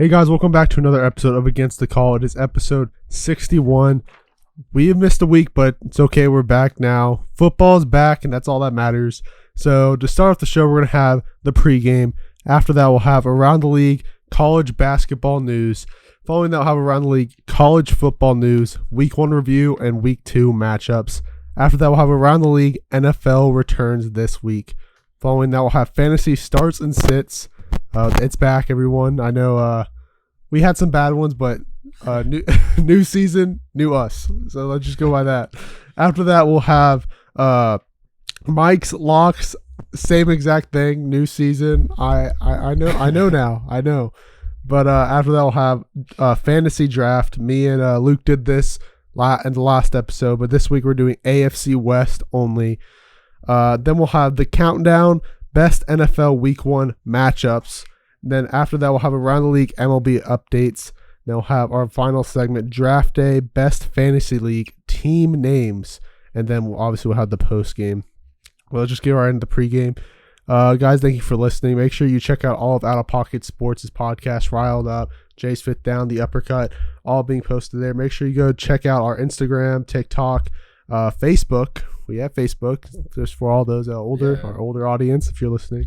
Hey guys, welcome back to another episode of Against the Call. It is episode 61. We have missed a week, but it's okay. We're back now. Football's back, and that's all that matters. So to start off the show, we're going to have the pregame. After that, we'll have Around the League college basketball news. Following that, we'll have Around the League college football news, week 1 review, and week 2 matchups. After that, we'll have Around the League NFL returns this week. Following that, we'll have fantasy starts and sits. It's back, everyone. I know we had some bad ones, but new season, new us. So let's just go by that. After that, we'll have Mike's locks, same exact thing, new season. I know now. But after that, we'll have fantasy draft. Me and Luke did this in the last episode, but this week we're doing AFC West only. Then we'll have the countdown, best NFL Week 1 matchups. Then after that, we'll have Around the League MLB updates. Then we'll have our final segment, Draft Day, Best Fantasy League Team Names. And then we'll have the post game. Well, let's just get right into the pregame. Guys, thank you for listening. Make sure you check out all of Out of Pocket Sports' podcast, Riled Up, Jay's Fifth Down, The Uppercut, all being posted there. Make sure you go check out our Instagram, TikTok, Facebook. We have Facebook just for all those our older audience, if you're listening.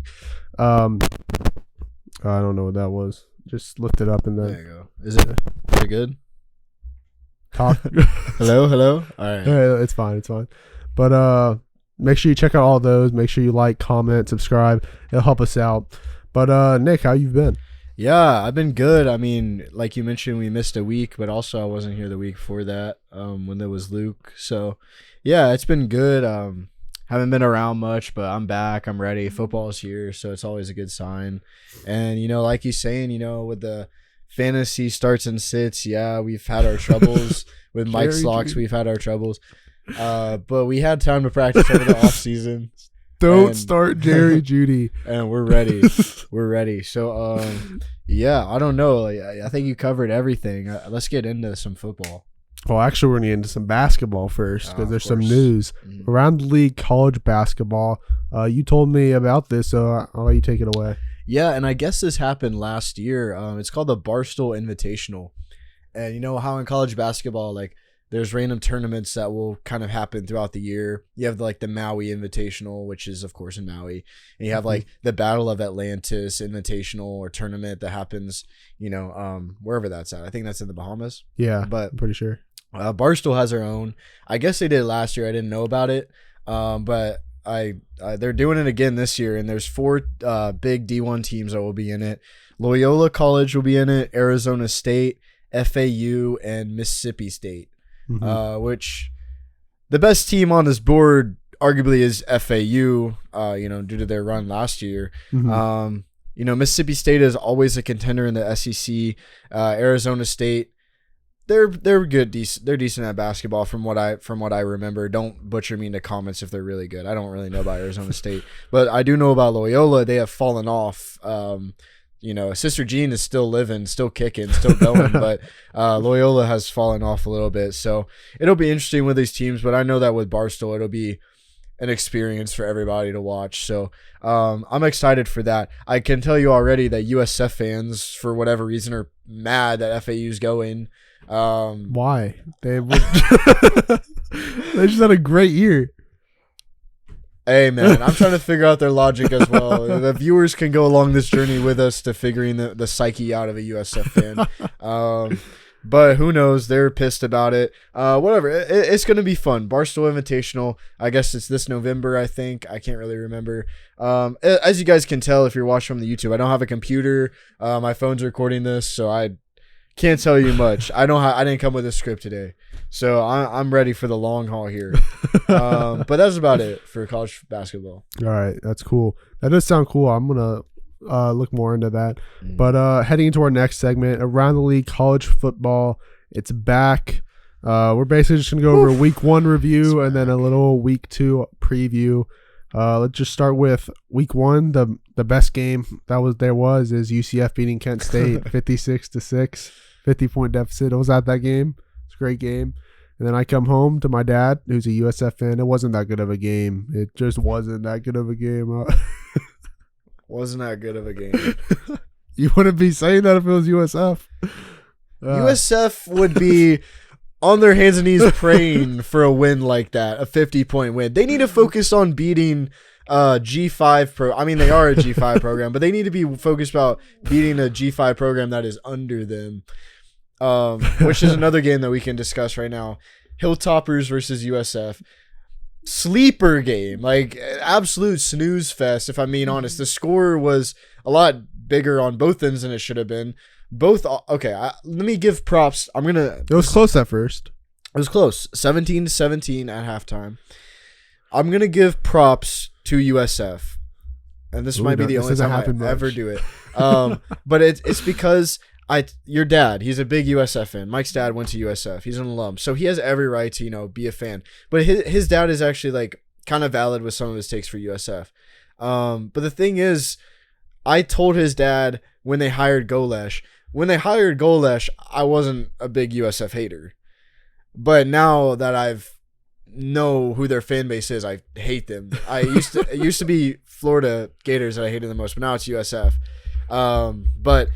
I don't know what that was. Just looked it up and then. There you go. Is it pretty good? Talk. Hello. All right. It's fine. But make sure you check out all those. Make sure you like, comment, subscribe. It'll help us out. But Nick, how you been? Yeah, I've been good. I mean, like you mentioned, we missed a week, but also I wasn't here the week before that when there was Luke. So, yeah, it's been good. Haven't been around much, but I'm back. I'm ready. Football's here, so it's always a good sign. And, like he's saying, with the fantasy starts and sits, yeah, we've had our troubles. With Mike's locks, we've had our troubles. But we had time to practice over the off season. Don't start Jerry Judy. And we're ready. We're ready. So, yeah, I don't know. I think you covered everything. Let's get into some football. Well, actually, we're going to get into some basketball first because there's some news. Around the League college basketball. You told me about this, so I'll let you take it away. Yeah, and I guess this happened last year. It's called the Barstool Invitational. And you know how in college basketball, there's random tournaments that will kind of happen throughout the year. You have the Maui Invitational, which is of course in Maui, and you have the Battle of Atlantis Invitational or tournament that happens, wherever that's at. I think that's in the Bahamas. Yeah, but I'm pretty sure. Barstool has their own. I guess they did it last year. I didn't know about it, but they're doing it again this year, and there's 4 big D1 teams that will be in it. Loyola College will be in it, Arizona State, FAU, and Mississippi State. Which the best team on this board arguably is FAU, due to their run last year. Mississippi State is always a contender in the SEC. Arizona State, they're good, they're decent at basketball from what I remember. Don't butcher me in the comments if they're really good. I don't really know about Arizona State, but I do know about Loyola. They have fallen off. Sister Jean is still living, still kicking, still going, but Loyola has fallen off a little bit. So it'll be interesting with these teams, but I know that with Barstool, it'll be an experience for everybody to watch. So I'm excited for that. I can tell you already that USF fans, for whatever reason, are mad that FAU's going. Why? They just had a great year. Hey, man, I'm trying to figure out their logic as well. The viewers can go along this journey with us to figuring the psyche out of a USF fan. But who knows? They're pissed about it. Whatever. It's going to be fun. Barstool Invitational. I guess it's this November, I think. I can't really remember. As you guys can tell if you're watching from the YouTube, I don't have a computer. My phone's recording this, so I can't tell you much. I didn't come with a script today. So I'm ready for the long haul here. But that's about it for college basketball. All right. That's cool. That does sound cool. I'm going to look more into that. But heading into our next segment, Around the League college football, it's back. We're basically just going to go over a week 1 review and then a little week 2 preview. Let's just start with week 1. The best game is UCF beating Kent State 56-6, 50-point deficit. I was at that game. It's a great game. And then I come home to my dad, who's a USF fan. It wasn't that good of a game. It just wasn't that good of a game. Wasn't that good of a game. You wouldn't be saying that if it was USF. USF would be on their hands and knees praying for a win like that, a 50-point win. They need to focus on beating G5 pro. I mean, they are a G5 program, but they need to be focused about beating a G5 program that is under them, which is another game that we can discuss right now. Hilltoppers versus USF. Sleeper game, like absolute snooze fest, if I'm being honest. The score was a lot bigger on both ends than it should have been. Both, okay, let me give props. It was close at first. It was close. 17-17 at halftime. I'm going to give props to USF. And this might be the only time I ever do it. But it's because your dad, he's a big USF fan. Mike's dad went to USF. He's an alum. So he has every right to, be a fan. But his dad is actually like kind of valid with some of his takes for USF. But the thing is, I told his dad when they hired Golesh, I wasn't a big USF hater. But now that I've know who their fan base is, I hate them. It used to be Florida Gators that I hated the most, but now it's USF. But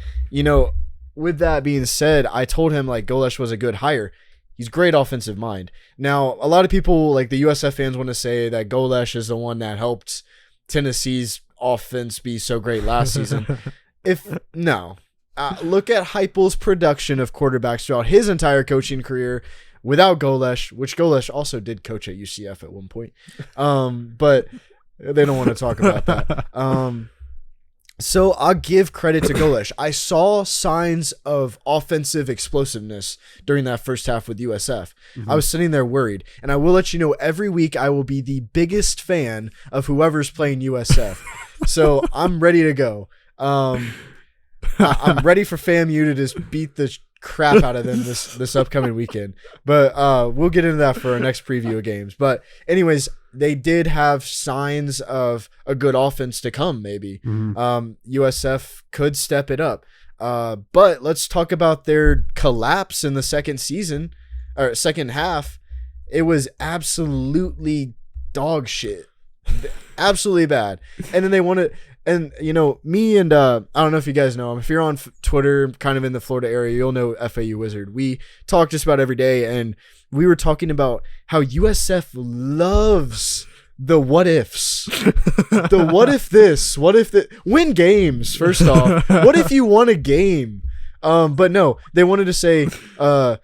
with that being said, I told him like Golesh was a good hire. He's great offensive mind. Now, a lot of people like the USF fans want to say that Golesh is the one that helped Tennessee's offense be so great last season. Look at Heupel's production of quarterbacks throughout his entire coaching career without Golesh, which Golesh also did coach at UCF at one point. But they don't want to talk about that. So I'll give credit to Golesh. I saw signs of offensive explosiveness during that first half with USF. Mm-hmm. I was sitting there worried. And I will let you know, every week I will be the biggest fan of whoever's playing USF. So I'm ready to go. I'm ready for FAMU to just beat the crap out of them this upcoming weekend. But we'll get into that for our next preview of games. But anyways, they did have signs of a good offense to come, maybe. Mm-hmm. USF could step it up. But let's talk about their collapse in the second half. It was absolutely dog shit. Absolutely bad. And then they wanted... And, me and I don't know if you guys know him. If you're on Twitter, kind of in the Florida area, you'll know FAU Wizard. We talk just about every day, and we were talking about how USF loves the what ifs. The what if this? What if that? Win games, first off. What if you won a game? But no, they wanted to say, the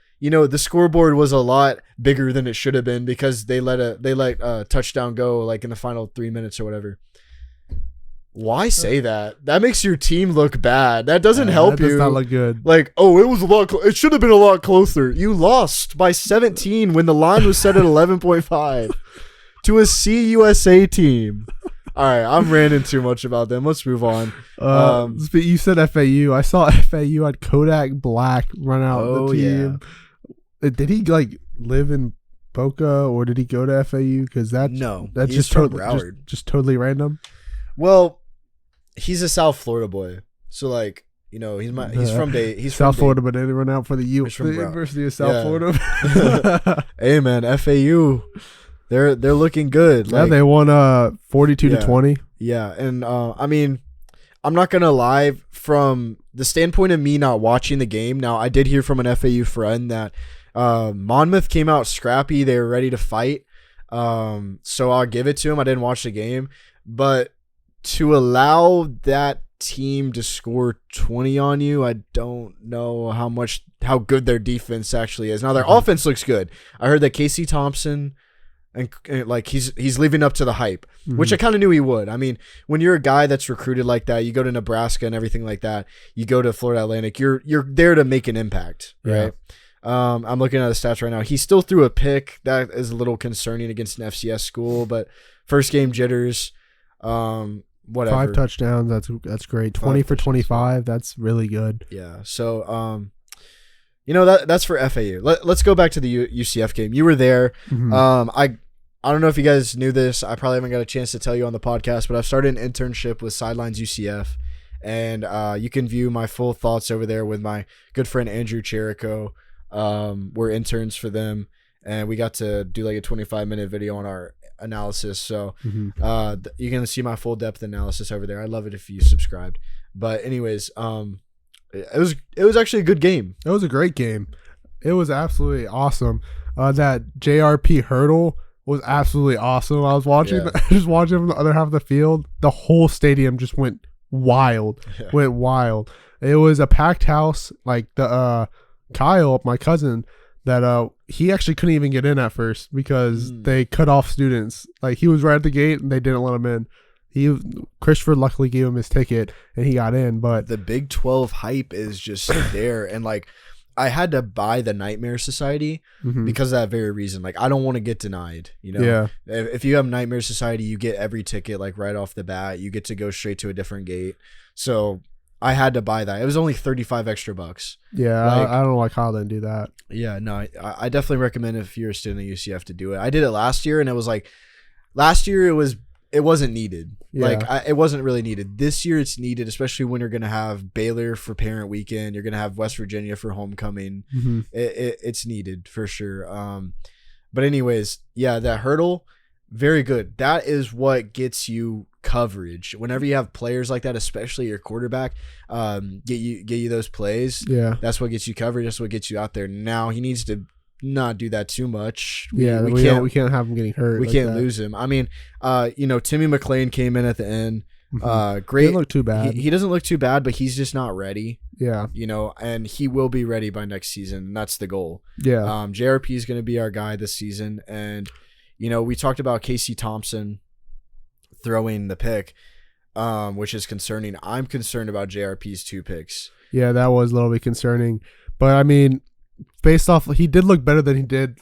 scoreboard was a lot bigger than it should have been because they let a touchdown go like in the final 3 minutes or whatever. Why say that? That makes your team look bad. That doesn't help you. That does not look good. Like, it was a lot. It should have been a lot closer. You lost by 17 when the line was set at 11.5 to a CUSA team. All right, I'm ranting too much about them. Let's move on. You said FAU. I saw FAU had Kodak Black run out the team. Yeah. Did he live in Boca or did he go to FAU? Because that's just totally random. Well, he's a South Florida boy, so he's from South Florida, but they didn't run out for the University of South Florida. Hey man, FAU, they're looking good. Yeah, they won 42-20. Yeah, and I'm not gonna lie, from the standpoint of me not watching the game. Now, I did hear from an FAU friend that Monmouth came out scrappy. They were ready to fight. So I'll give it to him. I didn't watch the game, but to allow that team to score 20 on you, I don't know how good their defense actually is. Now their offense looks good. I heard that Casey Thompson and he's living up to the hype, which I kind of knew he would. I mean, when you're a guy that's recruited like that, you go to Nebraska and everything like that, you go to Florida Atlantic, you're there to make an impact, right? Yeah. I'm looking at the stats right now. He still threw a pick. That is a little concerning against an FCS school, but first game jitters. Whatever. 5 touchdowns. That's great. 20 for 25. That's really good. Yeah. So, that's for FAU. Let's go back to the UCF game. You were there. Mm-hmm. I don't know if you guys knew this. I probably haven't got a chance to tell you on the podcast, but I've started an internship with Sidelines UCF, and you can view my full thoughts over there with my good friend Andrew Cherico. We're interns for them, and we got to do like a 25-minute video on our analysis. So you can see my full depth analysis over there. I'd love it if you subscribed. But anyways, it was actually a good game. It was a great game. It was absolutely awesome. That JRP hurdle was absolutely awesome. I was watching, just watching from the other half of the field. The whole stadium just went wild. Went wild. It was a packed house. Like the Kyle, my cousin, that he actually couldn't even get in at first because they cut off students. Like he was right at the gate and they didn't let him in. Christopher luckily gave him his ticket and he got in. But the Big 12 hype is just there, and like I had to buy the Nightmare Society because of that very reason. Like I don't want to get denied. You know, yeah. If you have Nightmare Society, you get every ticket like right off the bat. You get to go straight to a different gate. So I had to buy that. It was only $35 extra. Yeah, like, I don't know why Kyle didn't do that. Yeah, no, I definitely recommend if you're a student at UCF to do it. I did it last year, and it was like last year it wasn't needed. Yeah. Like it wasn't really needed. This year it's needed, especially when you're going to have Baylor for parent weekend. You're going to have West Virginia for homecoming. It's needed for sure. But anyways, yeah, that hurdle, very good. That is what gets you coverage. Whenever you have players like that, especially your quarterback, get you those plays. Yeah. That's what gets you coverage. That's what gets you out there. Now he needs to not do that too much. We can't have him getting hurt. We can't lose him. I mean, Timmy McLean came in at the end. Great. He didn't look too bad. He doesn't look too bad, but he's just not ready. Yeah. And he will be ready by next season. And that's the goal. Yeah. JRP is going to be our guy this season. And, we talked about Casey Thompson throwing the pick, which is concerning. I'm concerned about JRP's 2 picks. Yeah, that was a little bit concerning. But, I mean, based off, he did look better than he did.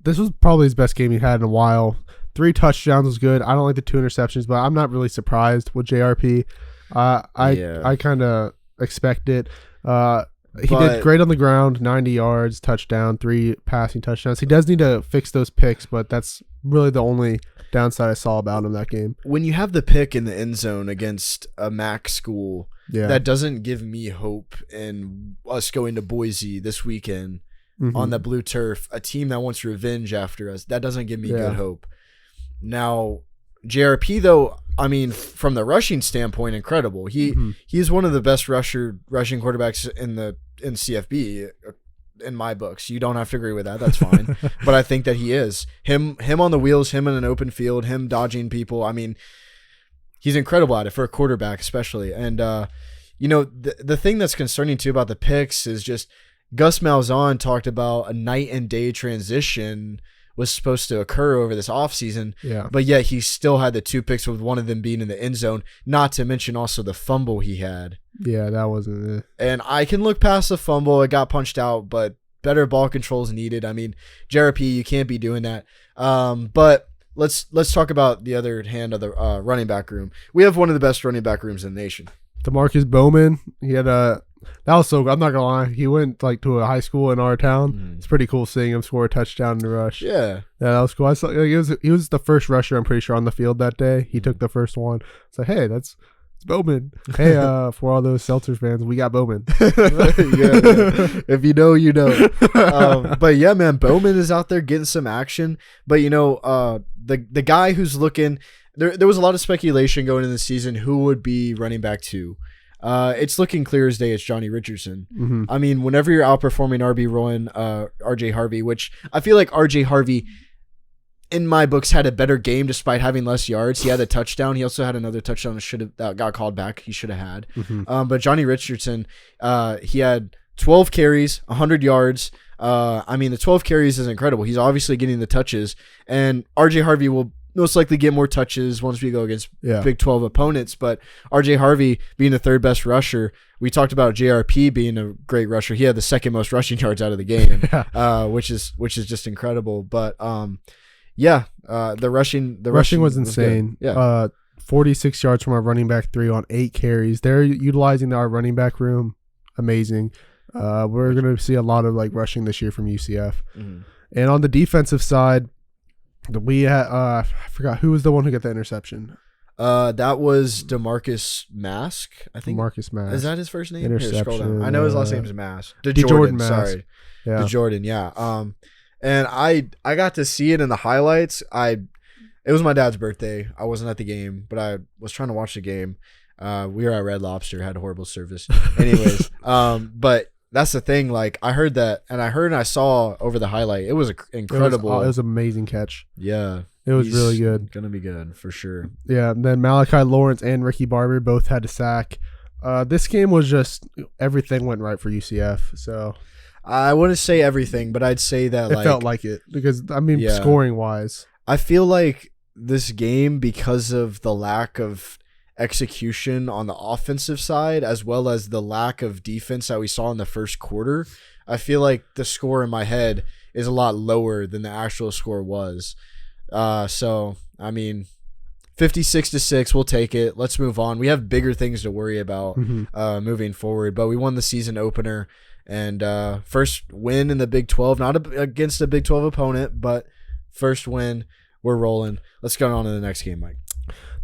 This was probably his best game he had in a while. 3 touchdowns was good. I don't like the 2 interceptions, but I'm not really surprised with JRP. I kind of expect it. He did great on the ground, 90 yards, touchdown, 3 passing touchdowns. He does need to fix those picks, but that's really the only downside I saw about him that game. When you have the pick in the end zone against a MAC school, that doesn't give me hope in us going to Boise this weekend on the blue turf, a team that wants revenge after us. That doesn't give me good hope. Now, JRP, though, I mean, from the rushing standpoint, incredible. He's one of the best rushing quarterbacks in CFB in my books. You don't have to agree with that. That's fine. But I think that he is. Him on the wheels, him in an open field, him dodging people. I mean, he's incredible at it for a quarterback especially. And, the thing that's concerning too about the picks is just Gus Malzahn talked about a night and day transition was supposed to occur over this offseason. Yeah. But yet he still had the 2 picks with one of them being in the end zone, not to mention also the fumble he had. Yeah, that wasn't it. And I can look past the fumble. It got punched out, but better ball control is needed. I mean, JRP, you can't be doing that. But let's talk about the other hand of the running back room. We have one of the best running back rooms in the nation. DeMarcus Bowman, he had that was so good. I'm not gonna lie. He went to a high school in our town. It's pretty cool seeing him score a touchdown in the rush. Yeah, that was cool. I saw he was the first rusher, I'm pretty sure, on the field that day. He took the first one. It's like, hey, it's Bowman. Hey, for all those Seltzers fans, we got Bowman. Yeah. If you know, you know. But yeah, man, Bowman is out there getting some action. But the guy who's looking. There was a lot of speculation going into the season who would be running back 2. It's looking clear as day. It's Johnny Richardson. I mean, whenever you're outperforming RB Rowan, RJ Harvey, which I feel like RJ Harvey, in my books, had a better game despite having less yards. He had a touchdown. He also had another touchdown that got called back. He should have had. But Johnny Richardson, he had 12 carries, 100 yards. I mean, the 12 carries is incredible. He's obviously getting the touches, and RJ Harvey will most likely get more touches once we go against Big 12 opponents. But RJ Harvey being the 3rd best rusher, we talked about JRP being a great rusher. He had the 2nd most rushing yards out of the game, which is just incredible. But the rushing was insane. Was 46 yards from our running back 3 on 8 carries. They're utilizing our running back room. Amazing. We're gonna see a lot of rushing this year from UCF. And on the defensive side, we had I forgot who was the one who got the interception. That was DeMarcus Mask, I think. DeMarcus Mask. Is that his first name? Interception. Here, scroll down. I know his last name is Mask. DeJordan Mask. Sorry. Yeah. DeJordan, yeah. And I got to see it in the highlights. It was my dad's birthday. I wasn't at the game, but I was trying to watch the game. We were at Red Lobster, had horrible service. Anyways, but that's the thing. Like I heard that, and I saw over the highlight. It was incredible. It was an amazing catch. Yeah, it was really good. Gonna be good for sure. Yeah. And then Malachi Lawrence and Ricky Barber both had a sack. This game was just everything went right for UCF. So I wouldn't say everything, but I'd say that it felt like it because scoring wise, I feel like this game, because of the lack of execution on the offensive side as well as the lack of defense that we saw in the first quarter, I feel like the score in my head is a lot lower than the actual score was. So I mean, 56-6, we'll take it. Let's move on. We have bigger things to worry about moving forward, but we won the season opener and first win in the Big 12, not against a Big 12 opponent, but first win. We're rolling. Let's go on to the next game, Mike.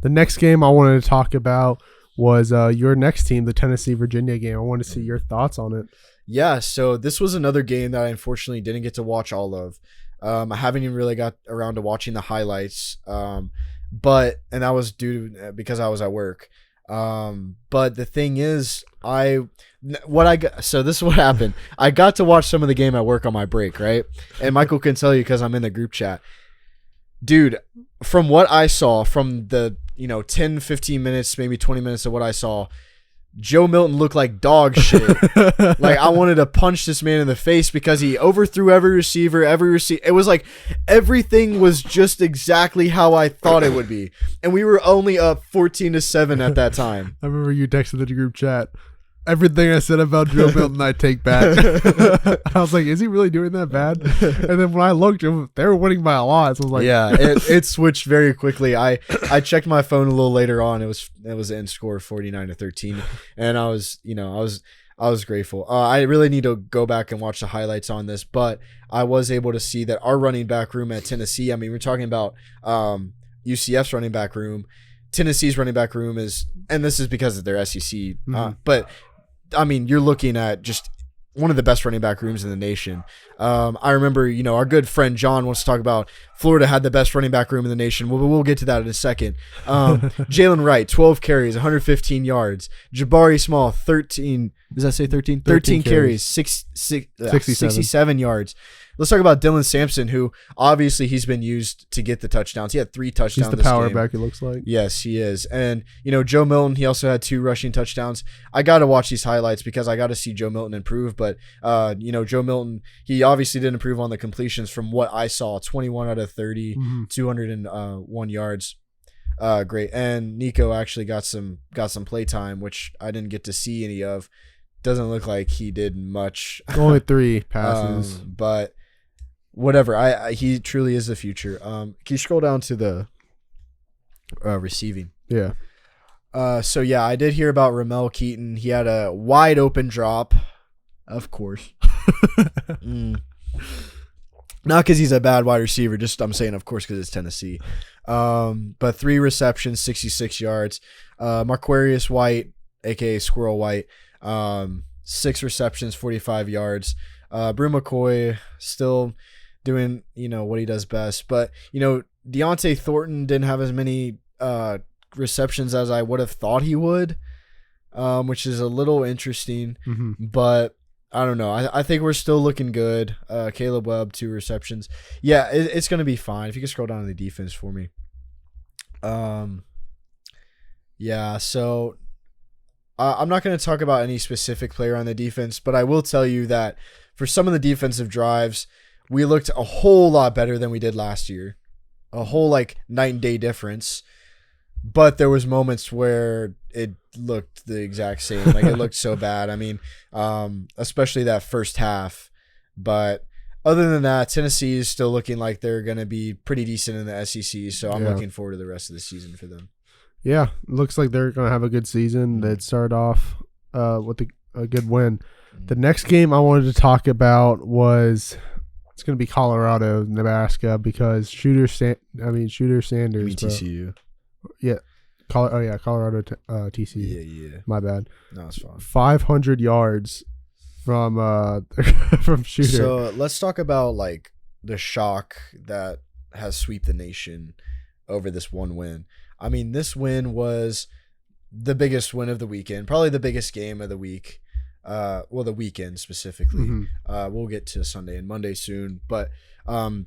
The next game I wanted to talk about was your next team, the Tennessee-Virginia game. I wanted to see your thoughts on it. Yeah, so this was another game that I unfortunately didn't get to watch all of. I haven't even really got around to watching the highlights, and that was because I was at work. But the thing is, so this is what happened. I got to watch some of the game at work on my break, right? And Michael can tell you because I'm in the group chat. Dude, from what I saw, from the 10, 15 minutes, maybe 20 minutes of what I saw, Joe Milton looked like dog shit. Like I wanted to punch this man in the face because he overthrew every receiver. It was like everything was just exactly how I thought it would be. And we were only up 14-7 at that time. I remember you texted the group chat. Everything I said about Joe Milton, I take back. I was like, is he really doing that bad? And then when I looked, they were winning by a lot. So I was like, yeah, it switched very quickly. I checked my phone a little later on. It was the end score 49-13, and I was grateful. I really need to go back and watch the highlights on this, but I was able to see that our running back room at Tennessee. I mean, we're talking about UCF's running back room. Tennessee's running back room is, and this is because of their SEC, but I mean, you're looking at just one of the best running back rooms in the nation. I remember, our good friend John wants to talk about Florida had the best running back room in the nation. We'll get to that in a second. Jalen Wright, 12 carries, 115 yards. Jabari Small, 13. Does that say 13? 13 carries, 67 yards. Let's talk about Dylan Sampson, who obviously he's been used to get the touchdowns. He had 3 touchdowns. He's the power back, it looks like. Yes, he is. And, Joe Milton, he also had 2 rushing touchdowns. I got to watch these highlights because I got to see Joe Milton improve. But, Joe Milton, he obviously didn't improve on the completions from what I saw. 21 out of 30, 201 yards. Great. And Nico actually got some play time, which I didn't get to see any of. Doesn't look like he did much. Only 3 passes. But whatever. He truly is the future. Can you scroll down to the receiving? Yeah. So yeah, I did hear about Ramel Keaton. He had a wide open drop, of course. Not because he's a bad wide receiver. Just I'm saying, of course, because it's Tennessee. But 3 receptions, 66 yards. Marquarius White, aka Squirrel White, 6 receptions, 45 yards. Brew McCoy still doing, what he does best. But, Deontay Thornton didn't have as many receptions as I would have thought he would, which is a little interesting. But I don't know. I think we're still looking good. Caleb Webb, 2 receptions. Yeah, it's going to be fine. If you can scroll down to the defense for me. Yeah, so I'm not going to talk about any specific player on the defense, but I will tell you that for some of the defensive drives, we looked a whole lot better than we did last year. A whole night and day difference. But there was moments where it looked the exact same. It looked so bad. I mean, especially that first half. But other than that, Tennessee is still looking like they're going to be pretty decent in the SEC. So I'm looking forward to the rest of the season for them. Yeah, looks like they're going to have a good season. They'd start off with a good win. The next game I wanted to talk about was it's going to be Colorado, Nebraska, because Shooter Sanders. TCU. Yeah. Colorado TCU. Yeah. My bad. No, it's fine. 500 yards from from Shooter. So let's talk about the shock that has swept the nation over this one win. I mean, this win was the biggest win of the weekend, probably the biggest game of the week. The weekend specifically. We'll get to Sunday and Monday soon, but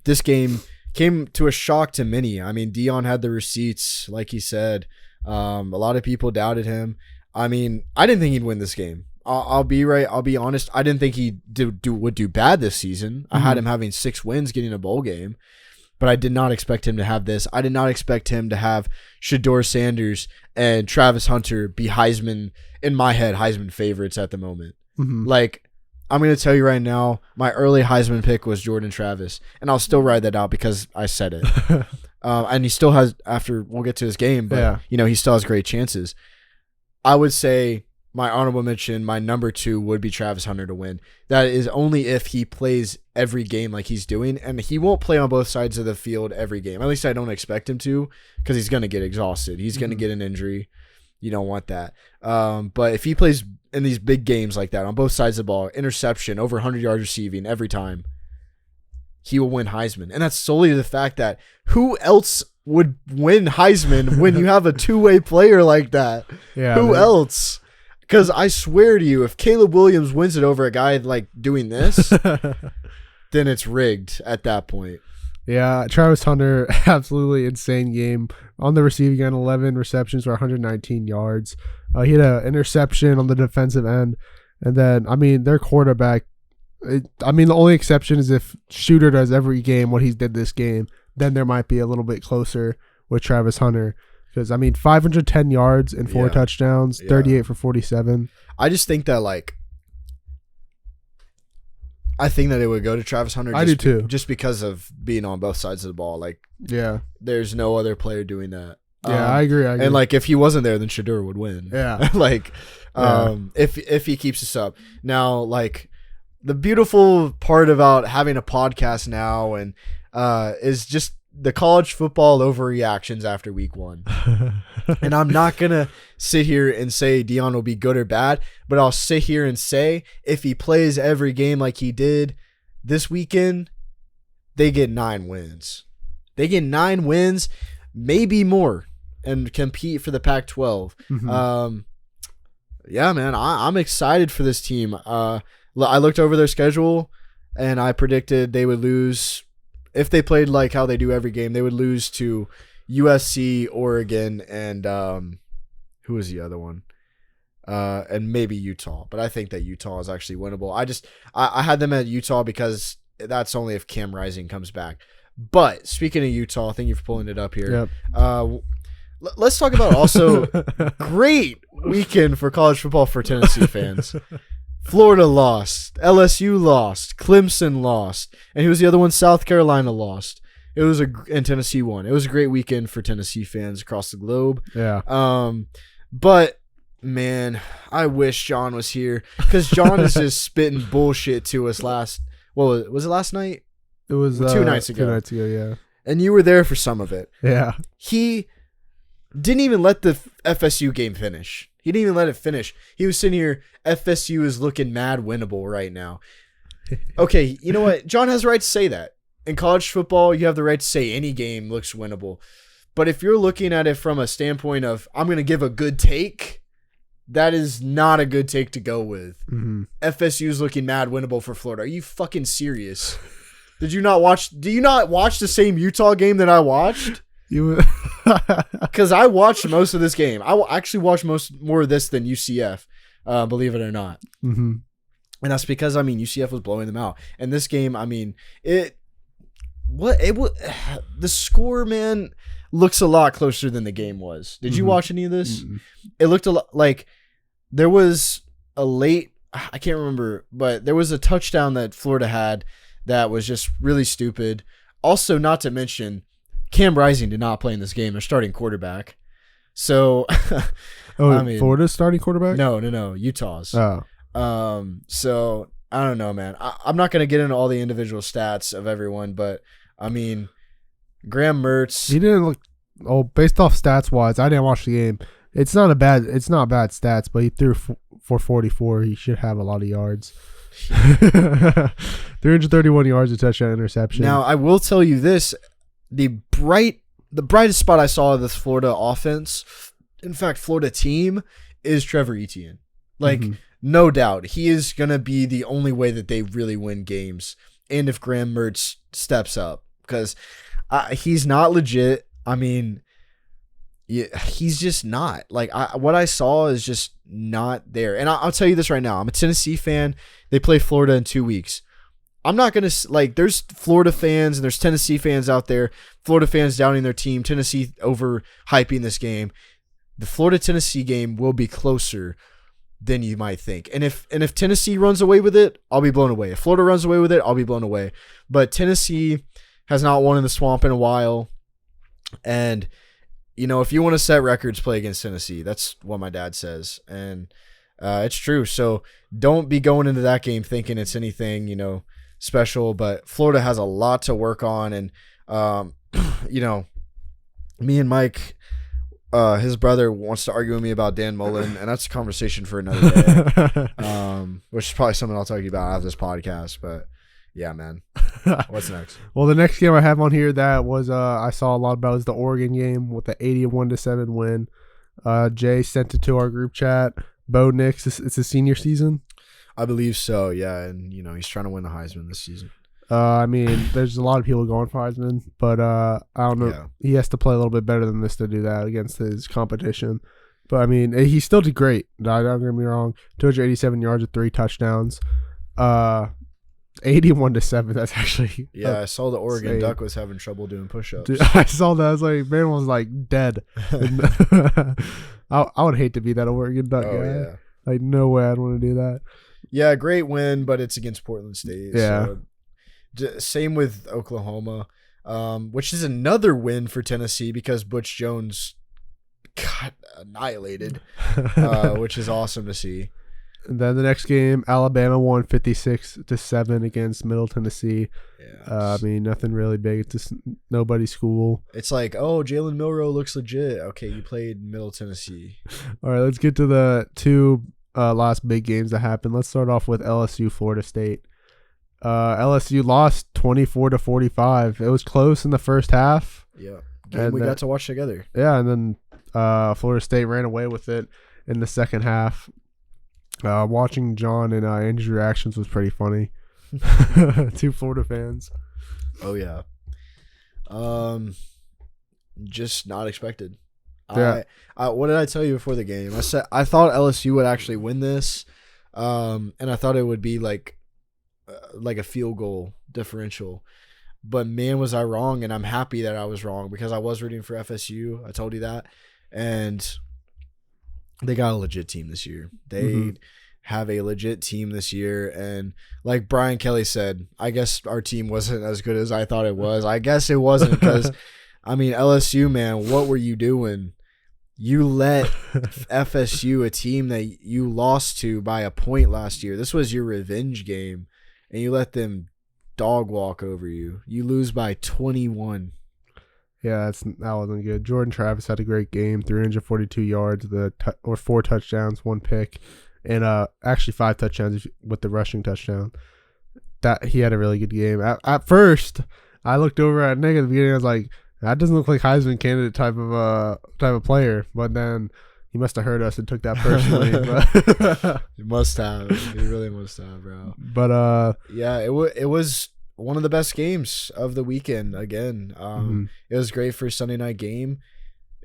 this game came to a shock to many. I mean, Dion had the receipts, like he said. A lot of people doubted him. I mean, I didn't think he'd win this game. I'll be honest. I didn't think he would do bad this season. I had him having 6 wins, getting a bowl game, but I did not expect him to have this. I did not expect him to have Shedeur Sanders and Travis Hunter be Heisman, in my head, Heisman favorites at the moment. Like, I'm going to tell you right now, my early Heisman pick was Jordan Travis, and I'll still ride that out because I said it. And he still has, after we'll get to his game, but he still has great chances. I would say my honorable mention, my number 2 would be Travis Hunter to win. That is only if he plays every game like he's doing, and he won't play on both sides of the field every game. At least I don't expect him to, because he's going to get exhausted. He's going to get an injury. You don't want that. But if he plays in these big games like that on both sides of the ball, interception, over 100 yards receiving every time, he will win Heisman. And that's solely the fact that who else would win Heisman when you have a two-way player like that? Who else? Because I swear to you, if Caleb Williams wins it over a guy like doing this, then it's rigged at that point. Yeah, Travis Hunter, absolutely insane game. On the receiving end, 11 receptions for 119 yards. He had an interception on the defensive end. And then, I mean, their quarterback, the only exception is if Shooter does every game what he did this game, then there might be a little bit closer with Travis Hunter. Because, 510 yards and 4 touchdowns, 38 for 47. I just think that, I think that it would go to Travis Hunter. I do too. Just because of being on both sides of the ball. There's no other player doing that. Yeah, I agree. And, if he wasn't there, then Shedeur would win. Yeah. If he keeps this up. Now, the beautiful part about having a podcast now and is just the college football overreactions after week 1. And I'm not going to sit here and say Dion will be good or bad, but I'll sit here and say if he plays every game like he did this weekend, they get 9 wins. They get 9 wins, maybe more, and compete for the Pac-12. Yeah, man, I'm excited for this team. I looked over their schedule, and I predicted they would lose. If they played like how they do every game, they would lose to USC, Oregon, and who was the other one? And maybe Utah. But I think that Utah is actually winnable. I had them at Utah because that's only if Cam Rising comes back. But speaking of Utah, thank you for pulling it up here. Yep. Let's talk about also great weekend for college football for Tennessee fans. Florida lost, LSU lost, Clemson lost, and who was the other one? South Carolina lost. And Tennessee won. It was a great weekend for Tennessee fans across the globe. Yeah. But man, I wish John was here because John is just spitting bullshit to us was it last night? It was 2 nights ago. 2 nights ago, yeah. And you were there for some of it. Yeah. He didn't even let the FSU game finish. He didn't even let it finish. He was sitting here, FSU is looking mad winnable right now. Okay, you know what? John has the right to say that. In college football, you have the right to say any game looks winnable. But if you're looking at it from a standpoint of, I'm going to give a good take, that is not a good take to go with. FSU is looking mad winnable for Florida. Are you fucking serious? Do you not watch the same Utah game that I watched? Because I watched most of this game. I actually watched more of this than UCF, believe it or not. And that's because UCF was blowing them out. And this game, the score, man, looks a lot closer than the game was. Did you watch any of this? It looked a lot like there was a late, I can't remember, but there was a touchdown that Florida had that was just really stupid. Also, not to mention, Cam Rising did not play in this game. They're starting quarterback. So, Florida's starting quarterback? No, Utah's. Oh. So I don't know, man. I'm not gonna get into all the individual stats of everyone, but Graham Mertz. He didn't look. Based off stats wise, I didn't watch the game. It's not bad stats, but he threw for 44. He should have a lot of yards. 331 yards, a touchdown, interception. Now I will tell you this: the brightest spot I saw of this Florida offense in fact, Florida team is Trevor Etienne. Like, Mhm. no doubt. He is going to be the only way that they really win games. And if Graham Mertz steps up, because he's not legit. I mean, yeah, he's just not. Like, what I saw is just not there. And I'll tell you this right now. I'm a Tennessee fan. They play Florida in 2 weeks. I'm not going to, like, there's Florida fans and there's Tennessee fans out there. Florida fans downing their team. Tennessee overhyping this game. The Florida-Tennessee game will be closer than you might think. And if Tennessee runs away with it, I'll be blown away. If Florida runs away with it, I'll be blown away. But Tennessee has not won in the swamp in a while. And, you know, if you want to set records, play against Tennessee. That's what my dad says. And it's true. So don't be going into that game thinking it's anything, you know, special. But Florida has a lot to work on. And, you know, me and Mike, his brother wants to argue with me about Dan Mullen, and that's a conversation for another day. Which is probably something I'll talk to you about after this podcast. But yeah, man. What's next? Well, the next game I have on here that was I saw a lot about is the Oregon game with the 81-7 win. Jay sent it to our group chat. Bo Nix, it's his senior season. I believe so. Yeah, and you know he's trying to win the Heisman this season. I mean, there's a lot of people going for Heisman, but I don't know. Yeah. He has to play a little bit better than this to do that against his competition. But, I mean, he still did great. Don't get me wrong. 287 yards with 3 touchdowns. 81-7. That's actually Yeah, I saw the Oregon insane. Duck was having trouble doing push-ups. Dude, I saw that. I was like, man was like dead. I would hate to be that Oregon Duck Oh guy. yeah, Like, no way I'd want to do that. yeah, great win, but it's against Portland State. Yeah. So. Same with Oklahoma, which is another win for Tennessee because Butch Jones got annihilated, which is awesome to see. And then the next game, Alabama won 56-7 against Middle Tennessee. Yeah, I mean, nothing really big. It's just nobody's school. it's like, oh, Jalen Milroe looks legit. Okay, you played Middle Tennessee. All right, let's get to the 2 last big games that happened. Let's start off with LSU Florida State. LSU lost 24-45. It was close in the first half. Yeah, game And we got to watch together. Yeah, and then Florida State ran away with it in the second half. Watching John and Andrew's reactions was pretty funny. 2 Florida fans. Oh yeah, just not expected. Yeah. I what did I tell you before the game? I said I thought LSU would actually win this, and I thought it would be like a field goal differential. But man, was I wrong, and I'm happy that I was wrong because I was rooting for FSU. I told you that, and they got a legit team this year. They have a legit team this year, and like Brian Kelly said, I guess our team wasn't as good as I thought it was. I guess it wasn't because, I mean, LSU, man, what were you doing? You let FSU, a team that you lost to by a point last year, this was your revenge game, and you let them dog walk over you. You lose by 21. Yeah, that wasn't good. Jordan Travis had a great game, 342 yards, 4 touchdowns, 1 pick, and actually 5 touchdowns with the rushing touchdown. That he had a really good game. At first, I looked over at Nick at the beginning. I was like, that doesn't look like Heisman candidate type of player. But then he must have heard us and took that personally. He must have. He really must have, bro. But yeah, it was one of the best games of the weekend. Again, It was great for a Sunday night game.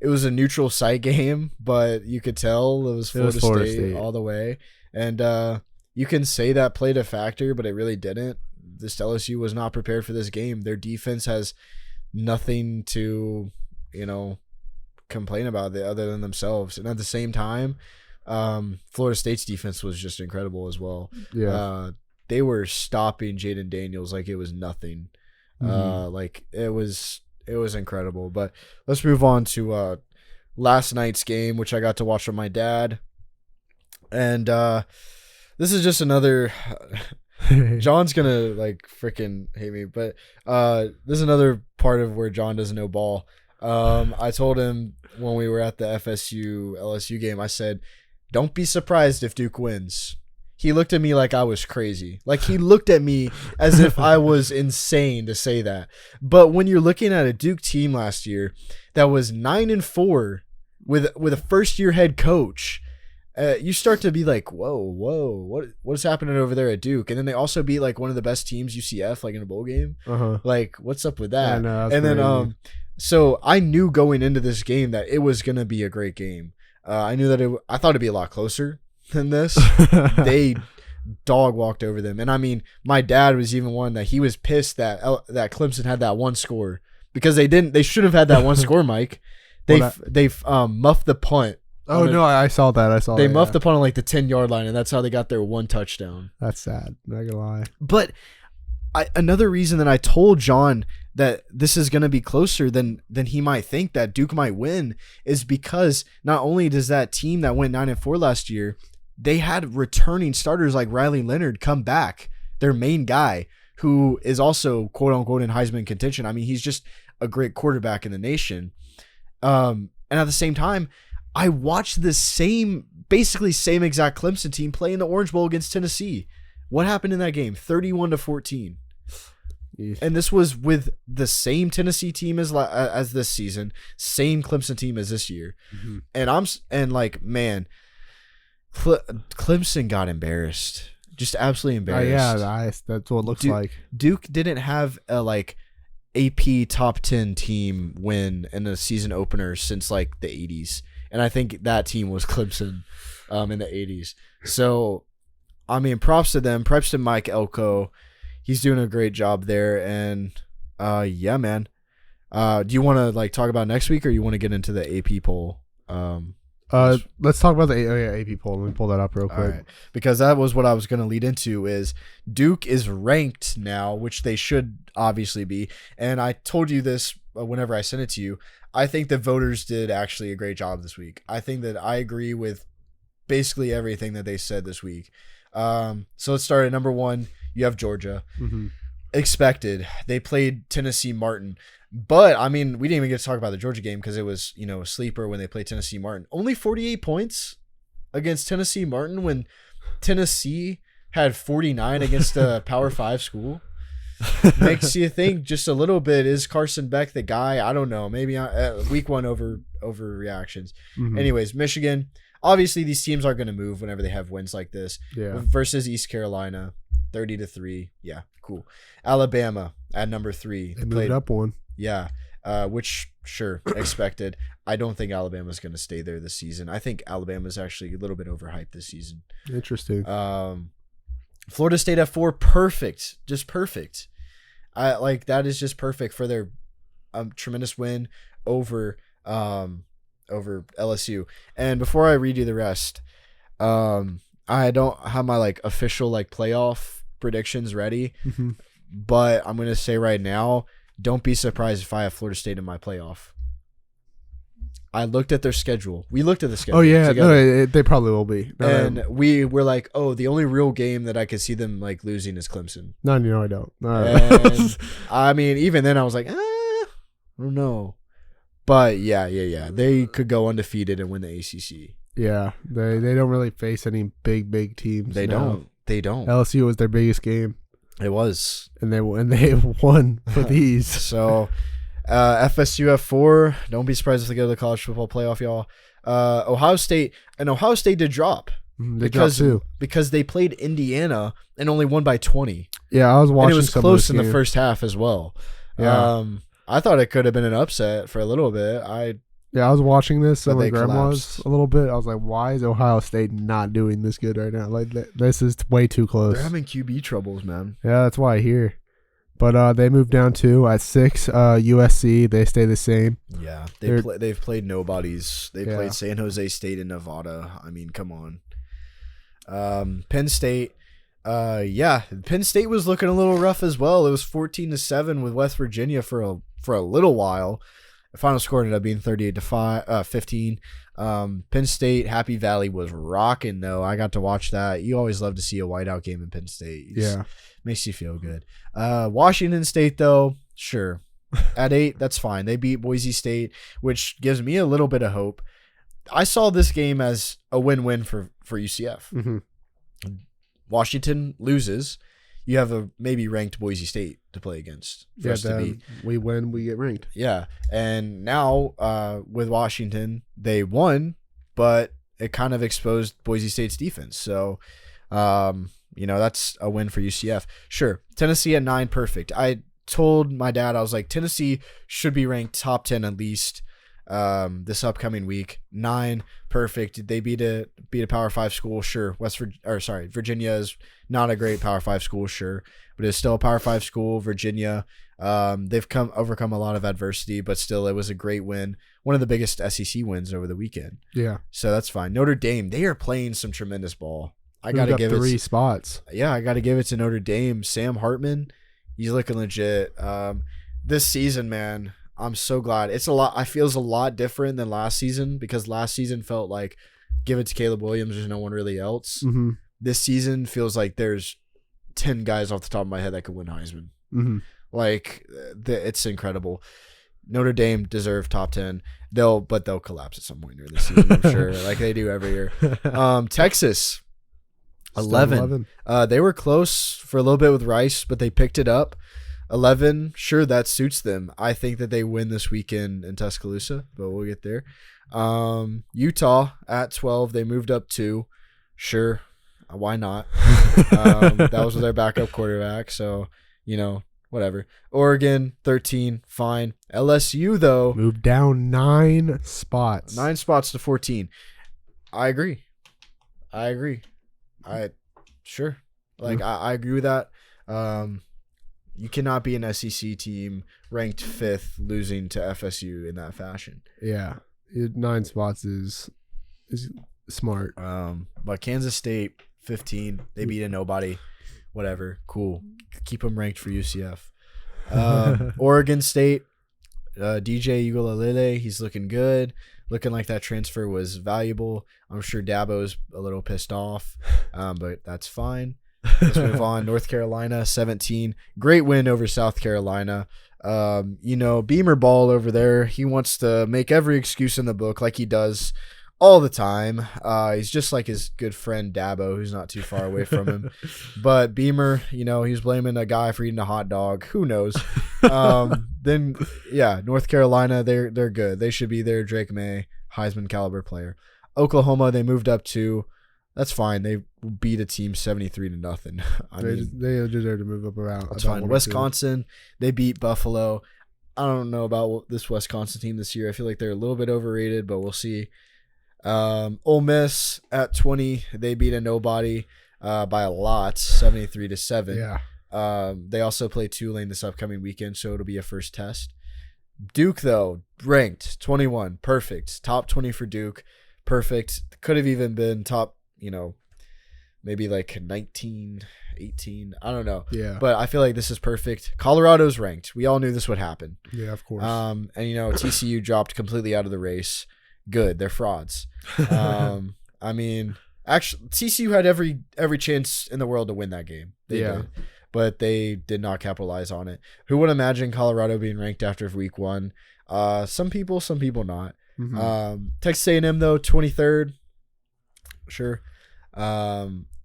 It was a neutral site game, but you could tell it was Florida State all the way. And you can say that played a factor, but it really didn't. This LSU was not prepared for this game. Their defense has nothing to, complain about other than themselves. And at the same time, Florida State's defense was just incredible as well. Yeah. They were stopping Jaden Daniels like it was nothing. Like it was incredible. But let's move on to last night's game, which I got to watch with my dad. And this is just another John's gonna like freaking hate me, but this is another part of where John doesn't know ball. I told him when we were at the FSU LSU game, I said, don't be surprised if Duke wins. He looked at me like I was crazy. Like he looked at me as if I was insane to say that. But when you're looking at a Duke team last year that was 9-4 with a first year head coach. You start to be like, whoa, what's happening over there at Duke? And then they also beat like one of the best teams, UCF, like in a bowl game. Like, what's up with that? And then so I knew going into this game that it was gonna be a great game. I knew that I thought it'd be a lot closer than this. They dog walked over them, and I mean, my dad was even one that he was pissed that Clemson had that one score because they didn't. They should have had that one score, Mike. They muffed the punt. Oh no, I saw that. They muffed the punt on like the 10-yard line, and that's how they got their one touchdown. That's sad. Not gonna lie. But another reason that I told John that this is going to be closer than he might think that Duke might win is because not only does that team that went 9-4 last year, they had returning starters like Riley Leonard come back, their main guy, who is also quote unquote in Heisman contention. I mean, he's just a great quarterback in the nation. And at the same time, I watched the basically same exact Clemson team play in the Orange Bowl against Tennessee. What happened in that game? 31-14. And this was with the same Tennessee team as this season, same Clemson team as this year. And man, Clemson got embarrassed, just absolutely embarrassed. That's what it looks like. Duke didn't have a AP top 10 team win in a season opener since like the 80s, and I think that team was Clemson in the 80s. So, I mean, props to them. Props to Mike Elko. He's doing a great job there, and yeah, man. Do you want to talk about next week, or you want to get into the AP poll? Let's talk about the AP poll. Let me pull that up real quick. Right. Because that was what I was going to lead into. Is Duke is ranked now, which they should obviously be, and I told you this whenever I sent it to you. I think the voters did actually a great job this week. I think that I agree with basically everything that they said this week. So let's start at number 1. You have Georgia. Expected. They played Tennessee Martin. But, I mean, we didn't even get to talk about the Georgia game because it was, a sleeper when they played Tennessee Martin. Only 48 points against Tennessee Martin when Tennessee had 49 against a Power 5 school. Makes you think just a little bit, is Carson Beck the guy? I don't know. Maybe week 1 overreactions. Anyways, Michigan. Obviously, these teams are going to move whenever they have wins like this. Yeah. Versus East Carolina, 30-3. Yeah, cool. Alabama at number 3. They moved up one. Yeah, which, sure, expected. I don't think Alabama's going to stay there this season. I think Alabama's actually a little bit overhyped this season. Interesting. Florida State at 4, perfect. Just perfect. That is just perfect for their tremendous win over LSU. And before I read you the rest, I don't have my official playoff predictions ready, but I'm gonna say right now, don't be surprised if I have Florida State in my playoff. I looked at their schedule. We looked at the schedule. Oh yeah, no, they probably will be. And we were like, oh, the only real game that I could see them losing is Clemson. No, I don't. And, I mean, even then I was like, I don't know. But yeah. They could go undefeated and win the ACC. Yeah, they don't really face any big teams. They don't. LSU was their biggest game. It was, and they won for these. So, FSU at 4. Don't be surprised if they go to the college football playoff, y'all. Ohio State did drop. They dropped too because they played Indiana and only won by 20. Yeah, I was watching. And it was close in the first half as well. Yeah. I thought it could have been an upset for a little bit. I was watching this at my grandma's collapsed a little bit. I was like, why is Ohio State not doing this good right now? This is way too close. They're having QB troubles, man. Yeah, that's why I hear. But they moved down to at 6. USC, they stay the same. Yeah, they've played nobodies. They played San Jose State and Nevada. I mean, come on. Penn State. Penn State was looking a little rough as well. It was 14-7 with West Virginia for a little while. The final score ended up being 38-15. Penn State, Happy Valley was rocking though. I got to watch that. You always love to see a whiteout game in Penn State. Makes you feel good. Washington State though, sure. At 8, that's fine. They beat Boise State, which gives me a little bit of hope. I saw this game as a win-win for UCF. Mm-hmm. Washington loses. you have a maybe ranked Boise State to play against for us to beat. We win, we get ranked. Yeah, and now with Washington, they won, but it kind of exposed Boise State's defense. So, that's a win for UCF. Sure, Tennessee at 9, perfect. I told my dad, I was like, Tennessee should be ranked top 10 at least this upcoming week. 9, perfect. They beat a Power 5 school, sure. Virginia is not a great Power 5 school, sure, but it's still a Power 5 school. Virginia, they've overcome a lot of adversity, but still, it was a great win. One of the biggest SEC wins over the weekend. Yeah, so that's fine. Notre Dame, they are playing some tremendous ball. I got to give 3 spots. Yeah, I got to give it to Notre Dame. Sam Hartman, he's looking legit. This season, man, I'm so glad. I feels a lot different than last season, because last season felt like give it to Caleb Williams. There's no one really else. Mm-hmm. This season feels like there's 10 guys off the top of my head that could win Heisman. Mm-hmm. Like it's incredible. Notre Dame deserve top 10. They'll collapse at some point during the season, I'm sure, like they do every year. Texas, 11. They were close for a little bit with Rice, but they picked it up. 11, sure, that suits them. I think that they win this weekend in Tuscaloosa, but we'll get there. Utah at 12, they moved up 2. Sure, why not? That was with their backup quarterback, so whatever. Oregon 13, fine. LSU though moved down 9 spots. 9 spots to 14. I agree. Sure. Like I agree with that. You cannot be an SEC team ranked 5th losing to FSU in that fashion. Yeah. 9 spots is smart. But Kansas State 15, they beat a nobody. Whatever. Cool. Keep them ranked for UCF. Oregon State, DJ Uiagalelei, he's looking good. Looking like that transfer was valuable. I'm sure Dabo's a little pissed off, but that's fine. Let's move on. North Carolina, 17. Great win over South Carolina. Beamer Ball over there, he wants to make every excuse in the book like he does all the time. He's just like his good friend Dabo, who's not too far away from him. But Beamer, he's blaming a guy for eating a hot dog. Who knows? Then, yeah, North Carolina, they're good. They should be there. Drake May, Heisman caliber player. Oklahoma, they moved up 2. That's fine. They beat a team 73-0. They deserve to move up around. That's fine. Wisconsin, they beat Buffalo. I don't know about this Wisconsin team this year. I feel like they're a little bit overrated, but we'll see. Ole Miss at 20, they beat a nobody by a lot, 73-7. Yeah. They also play Tulane this upcoming weekend, so it'll be a first test. Duke, though, ranked 21, perfect. Top 20 for Duke, perfect. Could have even been top, maybe like 19, 18. I don't know. Yeah. But I feel like this is perfect. Colorado's ranked. We all knew this would happen. Yeah, of course. And TCU dropped completely out of the race. Good. They're frauds. Actually, TCU had every chance in the world to win that game. They did, but they did not capitalize on it. Who would imagine Colorado being ranked after week 1? Some people not. Mm-hmm. Texas A&M though, 23rd. Sure.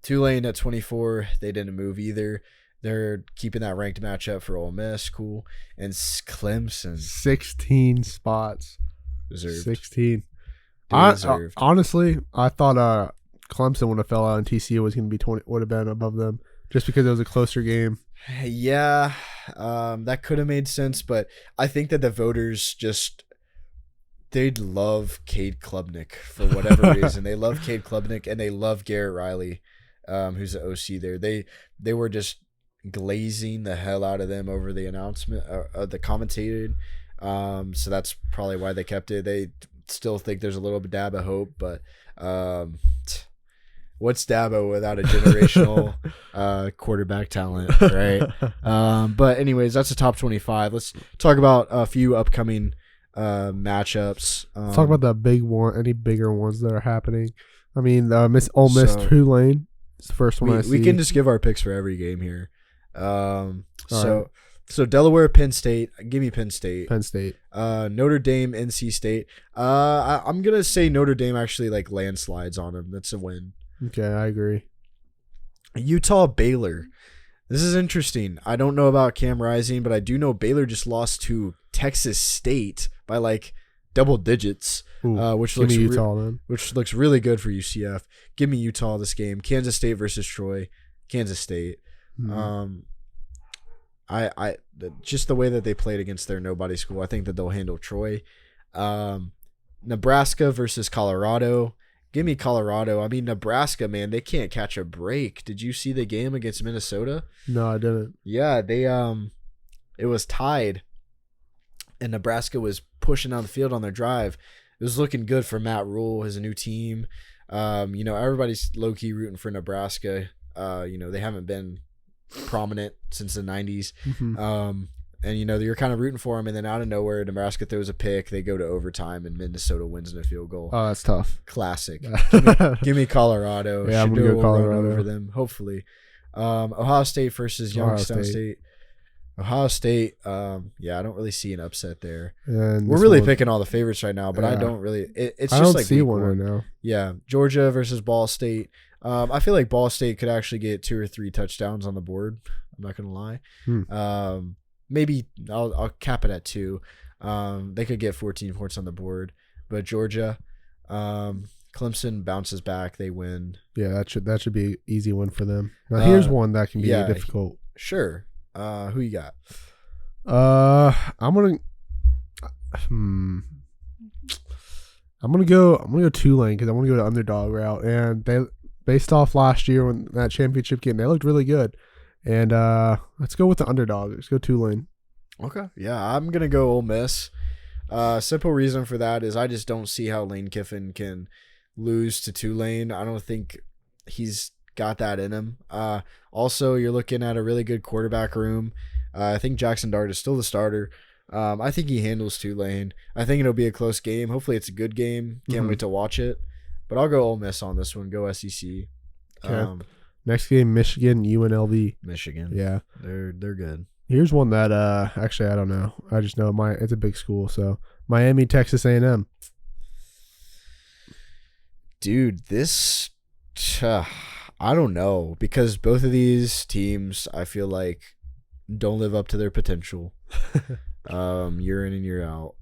Tulane at 24. They didn't move either. They're keeping that ranked matchup for Ole Miss. Cool. And Clemson, 16 spots. Deserved. 16. Deserved. Honestly, I thought Clemson would have fell out and TCU was going to be 20. Would have been above them just because it was a closer game. Yeah, that could have made sense, but I think that the voters they'd love Cade Klubnik for whatever reason. They love Cade Klubnik and they love Garrett Riley, who's the OC there. They were just glazing the hell out of them over the announcement, the commentated. So that's probably why they kept it. They still think there's a little dab of hope, but what's Dabo without a generational quarterback talent, right? But anyways, that's the top 25. Let's talk about a few upcoming matchups. Let's talk about the big one, any bigger ones that are happening. I mean, Ole Miss Tulane is the first one I see. We can just give our picks for every game here. So Delaware, Penn State. Give me Penn State. Penn State. Notre Dame, NC State. I'm gonna say Notre Dame actually like landslides on them. That's a win. Okay, I agree. Utah, Baylor. This is interesting. I don't know about Cam Rising, but I do know Baylor just lost to Texas State by like double digits, Ooh, which give looks me Utah then. which looks really good for UCF. Give me Utah this game. Kansas State versus Troy. Kansas State. Mhm. Just the way that they played against their nobody school, I think that they'll handle Troy. Nebraska versus Colorado. Give me Colorado. I mean, Nebraska, man, they can't catch a break. Did you see the game against Minnesota? No, I didn't. Yeah, it was tied, and Nebraska was pushing down the field on their drive. It was looking good for Matt Rule, his new team. Everybody's low key rooting for Nebraska. They haven't been prominent since the 90s. Mhm. And you're kind of rooting for them, and then out of nowhere, Nebraska throws a pick. They go to overtime, and Minnesota wins in a field goal. Oh, that's tough. Classic. Give me Colorado. Yeah, I'm gonna go Shador will run Colorado. over them, hopefully. Ohio State versus Youngstown State. Ohio State. I don't really see an upset there. And We're this really one- picking all the favorites right now, but I Yeah. don't really. It's I just don't like see week one right now. Yeah, Georgia versus Ball State. I feel like Ball State could actually get 2 or 3 touchdowns on the board. I'm not gonna lie. Maybe I'll cap it at 2. They could get 14 points on the board, but Georgia, Clemson bounces back. They win. Yeah, that should be an easy one for them. Now here's one that can be difficult. Sure. Who you got? I'm gonna go Tulane because I want to go the underdog route, and they based off last year when that championship game they looked really good, and let's go with the underdog. Let's go Tulane. Okay. Yeah, I'm gonna go Ole Miss. Simple reason for that is I just don't see how Lane Kiffin can lose to Tulane. I don't think he's got that in him. Also, you're looking at a really good quarterback room. I think Jackson Dart is still the starter. I think he handles Tulane. I think it'll be a close game. Hopefully, it's a good game. Can't wait to watch it. But I'll go Ole Miss on this one. Go SEC. Okay. Next game, Michigan, UNLV. Michigan. Yeah, they're good. here's one that actually I don't know. I just know it's a big school. So Miami, Texas A&M. Dude, this I don't know, because both of these teams I feel like don't live up to their potential. Year in and year out.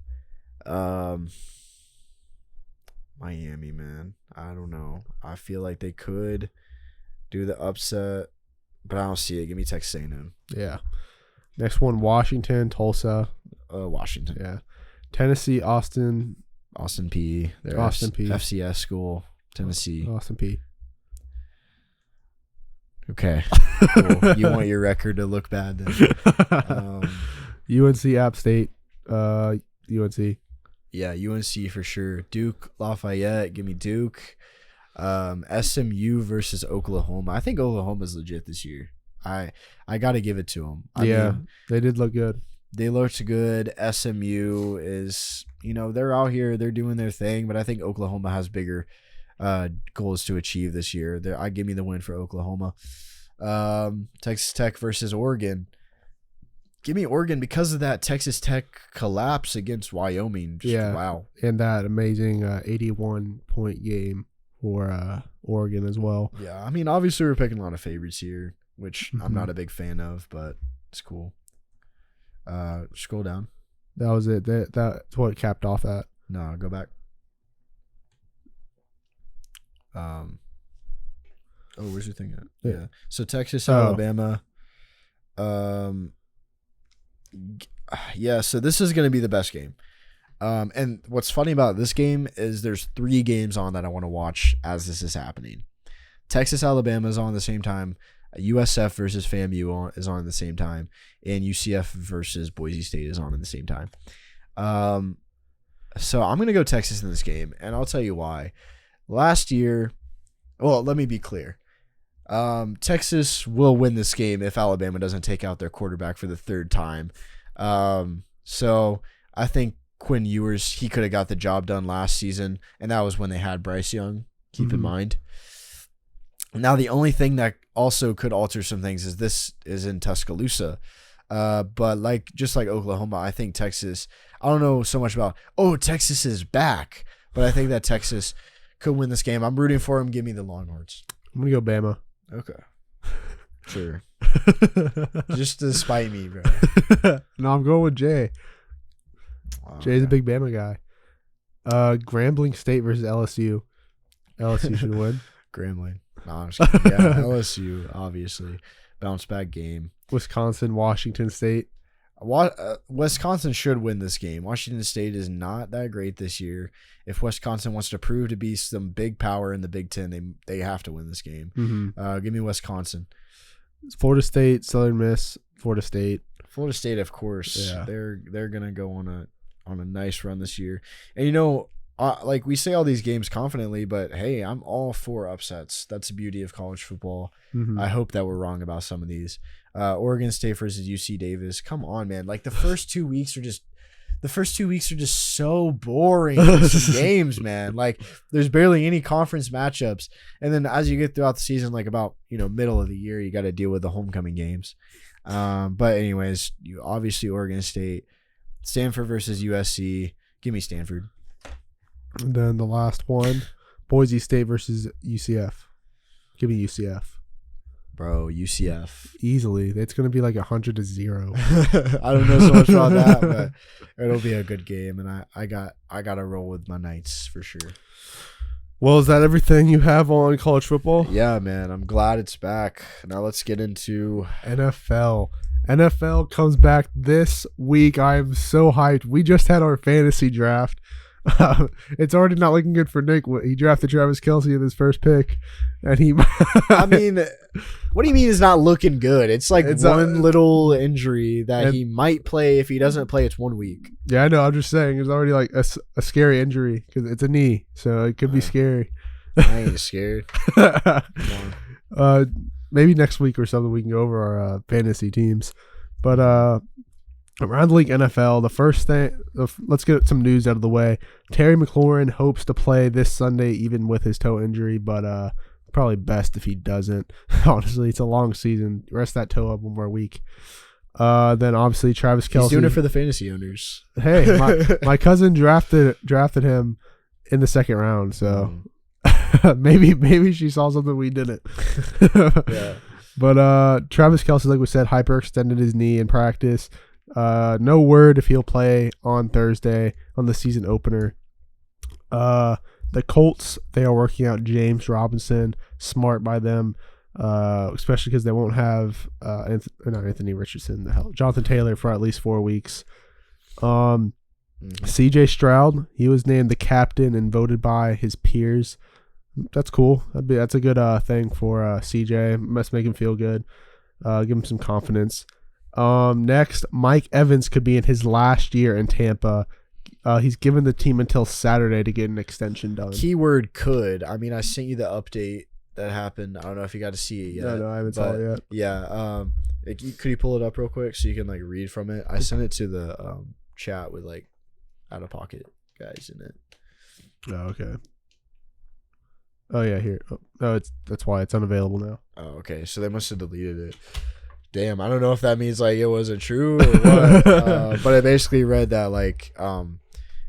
Miami, man. I don't know. I feel like they could do the upset, but I don't see it. Give me Texas A&M. Yeah. Next one, Washington, Tulsa. Washington. Yeah. Tennessee, Austin. Austin P. They're Austin P. FCS school. Tennessee. Austin P. Okay. Cool. You want your record to look bad then. UNC, App State. UNC. Yeah, UNC for sure. Duke, Lafayette. Give me Duke. SMU versus Oklahoma. I think Oklahoma's legit this year. I got to give it to them. I mean, they did look good. They looked good. SMU is, they're out here. They're doing their thing, but I think Oklahoma has bigger goals to achieve this year. I give me the win for Oklahoma. Texas Tech versus Oregon. Give me Oregon because of that Texas Tech collapse against Wyoming. Wow. And that amazing 81-point game for Oregon as well. Yeah, I mean, obviously we're picking a lot of favorites here, which I'm not a big fan of, but it's cool. Scroll down. That was it. That's what it capped off at. No, go back. Where's your thing at? Yeah. So Texas, Alabama. Yeah, so this is going to be the best game. And what's funny about this game is there's 3 games on that I want to watch as this is happening. Texas, Alabama is on at the same time. USF versus FAMU is on at the same time. And UCF versus Boise State is on at the same time. So I'm going to go Texas in this game, and I'll tell you why. Last year, well, let me be clear. Texas will win this game if Alabama doesn't take out their quarterback for the 3rd time. So I think Quinn Ewers, he could have got the job done last season, and that was when they had Bryce Young. Keep in mind. Now, the only thing that also could alter some things is this is in Tuscaloosa. But just like Oklahoma, I think Texas, I don't know so much about, Texas is back, but I think that Texas could win this game. I'm rooting for them. Give me the Longhorns. I'm going to go Bama. Okay. Sure. Just to spite me, bro. No, I'm going with Jay. Wow, Jay's a okay. big Bama guy. Grambling State versus LSU. LSU should win. Grambling. No, I'm just kidding. Yeah, LSU, obviously. Bounce back game. Wisconsin, Washington State. Wisconsin should win this game. Washington State is not that great this year. If Wisconsin wants to prove to be some big power in the Big Ten, they have to win this game. Mm-hmm. Give me Wisconsin. Florida State, Southern Miss, Florida State. Florida State, of course. Yeah. They're gonna go on a nice run this year. And like we say all these games confidently, but hey, I'm all for upsets. That's the beauty of college football. Mm-hmm. I hope that we're wrong about some of these. Oregon State versus UC Davis. Come on, man. Like the first 2 weeks are just so boring for some games, man. Like there's barely any conference matchups. And then as you get throughout the season, like about, middle of the year, you got to deal with the homecoming games. But anyways, obviously Oregon State, Stanford versus USC. Give me Stanford. And then the last one, Boise State versus UCF. Give me UCF. Bro, UCF. Easily. It's going to be like 100-0. I don't know so much about that, but it'll be a good game, and I got to roll with my Knights for sure. Well, is that everything you have on college football? Yeah, man. I'm glad it's back. Now let's get into NFL. NFL comes back this week. I'm so hyped. We just had our fantasy draft. It's already not looking good for Nick. He drafted Travis Kelce in his first pick, and he. I mean, what do you mean it's not looking good? It's like one little injury that he might play. If he doesn't play, it's 1 week. Yeah, I know. I'm just saying it's already like a scary injury because it's a knee, so it could be scary. I ain't scared. Come on. Maybe next week or something we can go over our fantasy teams, but around the league NFL, the first thing, let's get some news out of the way. Terry McLaurin hopes to play this Sunday even with his toe injury, but probably best if he doesn't. Honestly, it's a long season. Rest that toe up one more week. Then obviously Travis Kelce. He's doing it for the fantasy owners. Hey, my cousin drafted him in the second round, so maybe she saw something we didn't. Yeah. But Travis Kelce, like we said, hyperextended his knee in practice. No word if he'll play on Thursday on the season opener. The Colts, they are working out James Robinson. Smart by them, especially because they won't have not Anthony Richardson, Jonathan Taylor for at least 4 weeks. CJ Stroud, he was named the captain and voted by his peers. That's cool. That's a good thing for CJ. Must make him feel good. Give him some confidence. Next, Mike Evans could be in his last year in Tampa. He's given the team until Saturday to get an extension done. Keyword could. I mean, I sent you the update that happened. I don't know if you got to see it yet. No, I haven't saw it yet. Yeah. Could you pull it up real quick so you can read from it? I sent it to the chat with out of pocket guys in it. Oh, okay. Oh yeah, here. Oh, that's why it's unavailable now. Oh, okay. So they must have deleted it. Damn, I don't know if that means it wasn't true or what. But I basically read that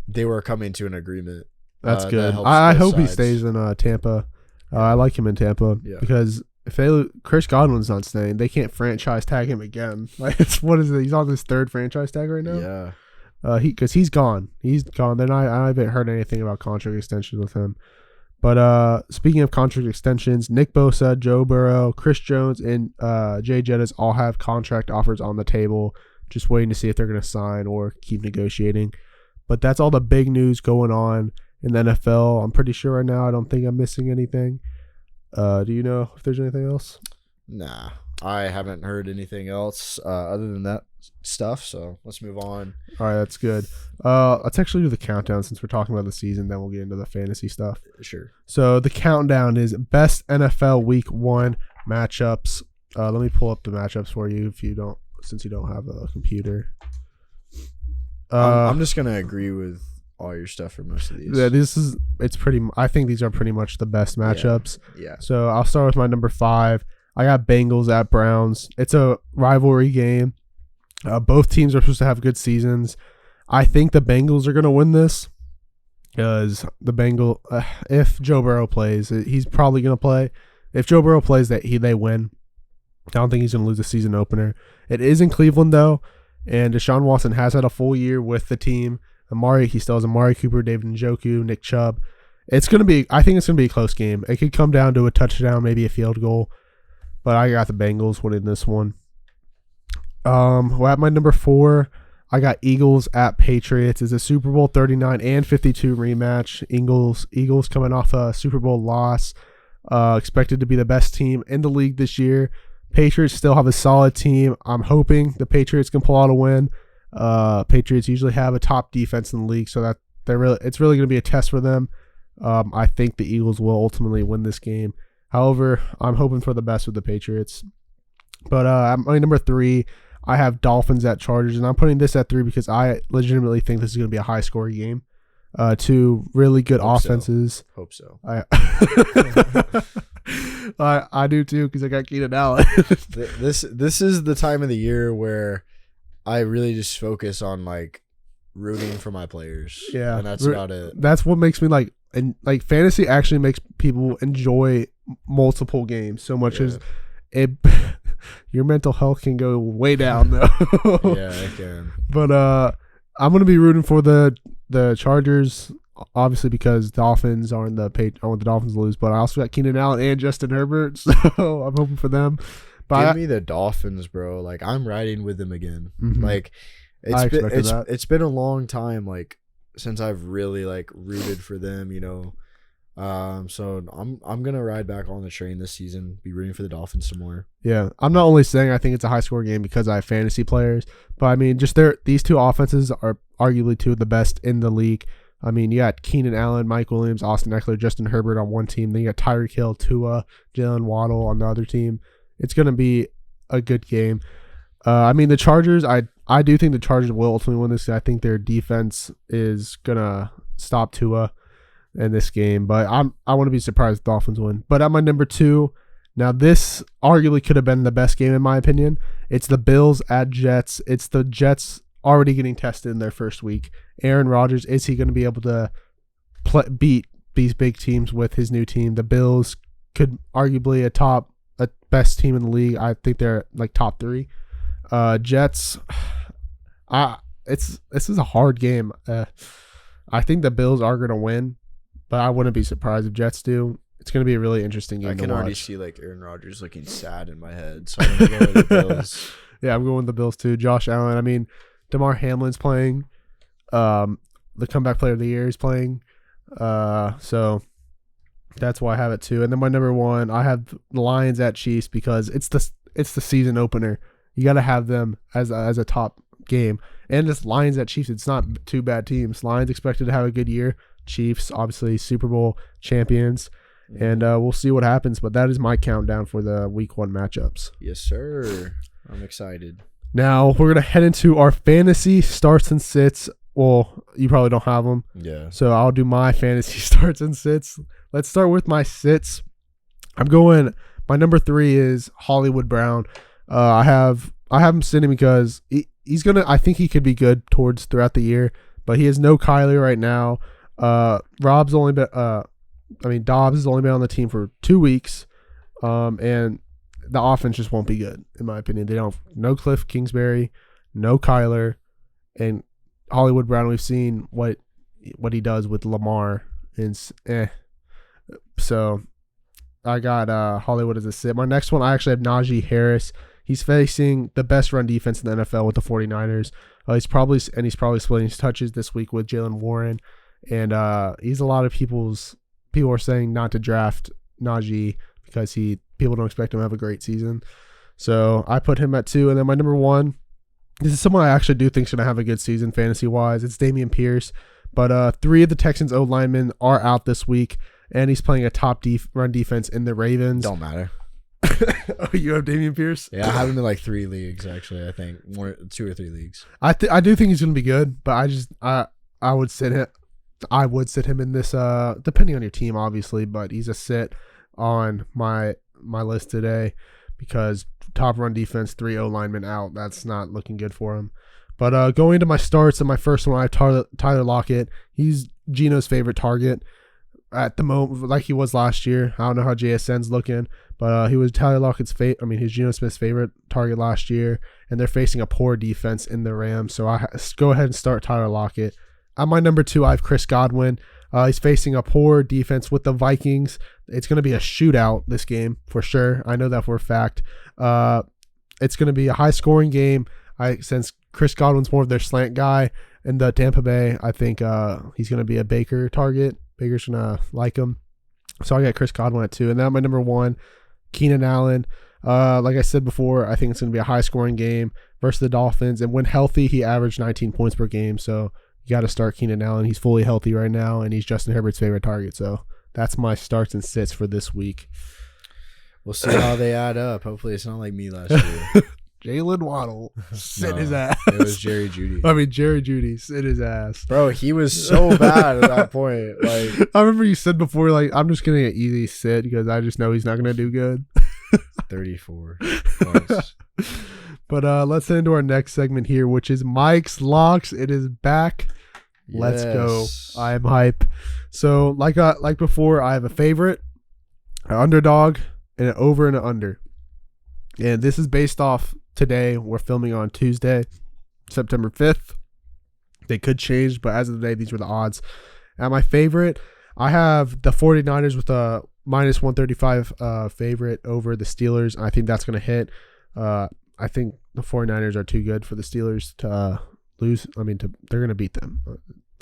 they were coming to an agreement. That's good. I hope he stays in Tampa. I like him in Tampa because if Chris Godwin's not staying, they can't franchise tag him again. What is it? He's on his third franchise tag right now. Yeah. Because he's gone. He's gone. Then I haven't heard anything about contract extensions with him. But speaking of contract extensions, Nick Bosa, Joe Burrow, Chris Jones, and Jay Jettis all have contract offers on the table. Just waiting to see if they're going to sign or keep negotiating. But that's all the big news going on in the NFL. I'm pretty sure right now I don't think I'm missing anything. Do you know if there's anything else? Nah, I haven't heard anything else other than that stuff. So let's move on. All right, that's good. Let's actually do the countdown since we're talking about the season. Then we'll get into the fantasy stuff. Sure. So the countdown is best NFL Week 1 matchups. Let me pull up the matchups for you since you don't have a computer. I'm just gonna agree with all your stuff for most of these. Yeah, I think these are pretty much the best matchups. Yeah. So I'll start with my number 5. I got Bengals at Browns. It's a rivalry game. Both teams are supposed to have good seasons. I think the Bengals are going to win this because if Joe Burrow plays, he's probably going to play. If Joe Burrow plays, they win. I don't think he's going to lose the season opener. It is in Cleveland, though, and Deshaun Watson has had a full year with the team. He still has Amari Cooper, David Njoku, Nick Chubb. I think it's going to be a close game. It could come down to a touchdown, maybe a field goal, but I got the Bengals winning this one. Well, at my number 4, I got Eagles at Patriots. It's a Super Bowl 39 and 52 rematch. Eagles coming off a Super Bowl loss. Expected to be the best team in the league this year. Patriots still have a solid team. I'm hoping the Patriots can pull out a win. Patriots usually have a top defense in the league, so that it's really going to be a test for them. I think the Eagles will ultimately win this game. However, I'm hoping for the best with the Patriots. But at my number 3, I have Dolphins at Chargers, and I'm putting this at 3 because I legitimately think this is going to be a high-scoring game. Two really good offenses. Hope so. I do too because I got Keenan Allen. This is the time of the year where I really just focus on like rooting for my players. Yeah, and that's about it. That's what makes me like fantasy actually makes people enjoy multiple games so much as it. Your mental health can go way down though. Yeah, it can. But I'm gonna be rooting for the Chargers. Obviously, because Dolphins are in I want the Dolphins to lose, but I also got Keenan Allen and Justin Herbert, so I'm hoping for them. But Give me the Dolphins, bro. Like I'm riding with them again. Mm-hmm. Like it's been a long time, like since I've really like rooted for them, you know. So I'm gonna ride back on the train this season. Be rooting for the Dolphins some more. Yeah, I'm not only saying I think it's a high score game because I have fantasy players, but I mean just these two offenses are arguably two of the best in the league. I mean, you got Keenan Allen, Mike Williams, Austin Eckler, Justin Herbert on one team. Then you got Tyreek Hill, Tua, Jalen Waddle on the other team. It's going to be a good game. I mean, the Chargers, I do think the Chargers will ultimately win this. I think their defense is going to stop Tua in this game. But I want to be surprised if the Dolphins win. But at my number 2, now this arguably could have been the best game in my opinion. It's the Bills at Jets. It's the Jets already getting tested in their first week. Aaron Rodgers, is he going to be able to beat these big teams with his new team? The Bills could arguably a best team in the league. I think they're like top 3. Jets, this is a hard game. I think the Bills are going to win, but I wouldn't be surprised if Jets do. It's going to be a really interesting game. I can to watch. already see like Aaron Rodgers looking sad in my head, so I'm going to go with the Bills. Yeah, I'm going with the Bills too. Josh Allen. I mean, DeMar Hamlin's playing. The comeback player of the year is playing. So that's why I have it too. And then my number 1, I have the Lions at Chiefs because it's the season opener. You got to have them as a top game. And just Lions at Chiefs, it's not two bad teams. Lions expected to have a good year. Chiefs, obviously Super Bowl champions. And we'll see what happens. But that is my countdown for the Week 1 matchups. Yes, sir. I'm excited. Now we're going to head into our fantasy starts and sits. Well, you probably don't have them. Yeah. So I'll do my fantasy starts and sits. Let's start with my sits. My number 3 is Hollywood Brown. I have him sitting because he's going to, I think he could be good throughout the year, but he has no Kyler right now. Dobbs has only been on the team for 2 weeks. And the offense just won't be good, in my opinion. They don't no Cliff Kingsbury, no Kyler, and Hollywood Brown. We've seen what he does with Lamar. So I got Hollywood as a sit. My next one, I actually have Najee Harris. He's facing the best run defense in the NFL with the 49ers. He's probably splitting his touches this week with Jalen Warren, and he's a lot of people are saying not to draft Najee because people don't expect him to have a great season. So I put him at 2. And then my number 1, this is someone I actually do think is going to have a good season fantasy-wise. It's Dameon Pierce. But 3 of the Texans' O-linemen are out this week, and he's playing a top run defense in the Ravens. Don't matter. Oh, you have Dameon Pierce? Yeah, I have him in like 3 leagues, actually, I think. 2 or 3 leagues. I do think he's going to be good, but I would sit him in this, depending on your team, obviously, but he's a sit on my list today because top run defense, 3 O-linemen out. That's not looking good for him. But going into my starts, and my first one, I have Tyler Lockett. He's Gino's favorite target at the moment, like he was last year. I don't know how JSN's looking, But he was Tyler Lockett's he's Geno Smith's favorite target last year, and they're facing a poor defense in the Rams. So I go ahead and start Tyler Lockett. At my number 2, I have Chris Godwin. He's facing a poor defense with the Vikings. It's going to be a shootout this game for sure. I know that for a fact. It's going to be a high-scoring game. Since Chris Godwin's more of their slant guy in the Tampa Bay, I think he's going to be a Baker target. Baker's going to like him. So I got Chris Godwin at 2. And then my number 1, Keenan Allen. Like I said before, I think it's going to be a high-scoring game versus the Dolphins. And when healthy, he averaged 19 points per game. So you got to start Keenan Allen. He's fully healthy right now, and he's Justin Herbert's favorite target. So that's my starts and sits for this week. We'll see how they add up. Hopefully it's not like me last year. Jalen Waddle sit his ass. It was Jerry Jeudy. Jerry Jeudy sit his ass. Bro, he was so bad at that point. Like, I remember you said before, like, I'm just getting an easy sit because I just know he's not going to do good. 34. But let's head into our next segment here, which is Mike's Locks. It is back. Let's go. I am hype. So like before, I have a favorite, an underdog, and an over and an under. And this is based off today. We're filming on Tuesday, September 5th. They could change, but as of the day, these were the odds. And my favorite, I have the 49ers with a minus 135 favorite over the Steelers. I think that's going to hit. I think the 49ers are too good for the Steelers to lose. They're going to beat them.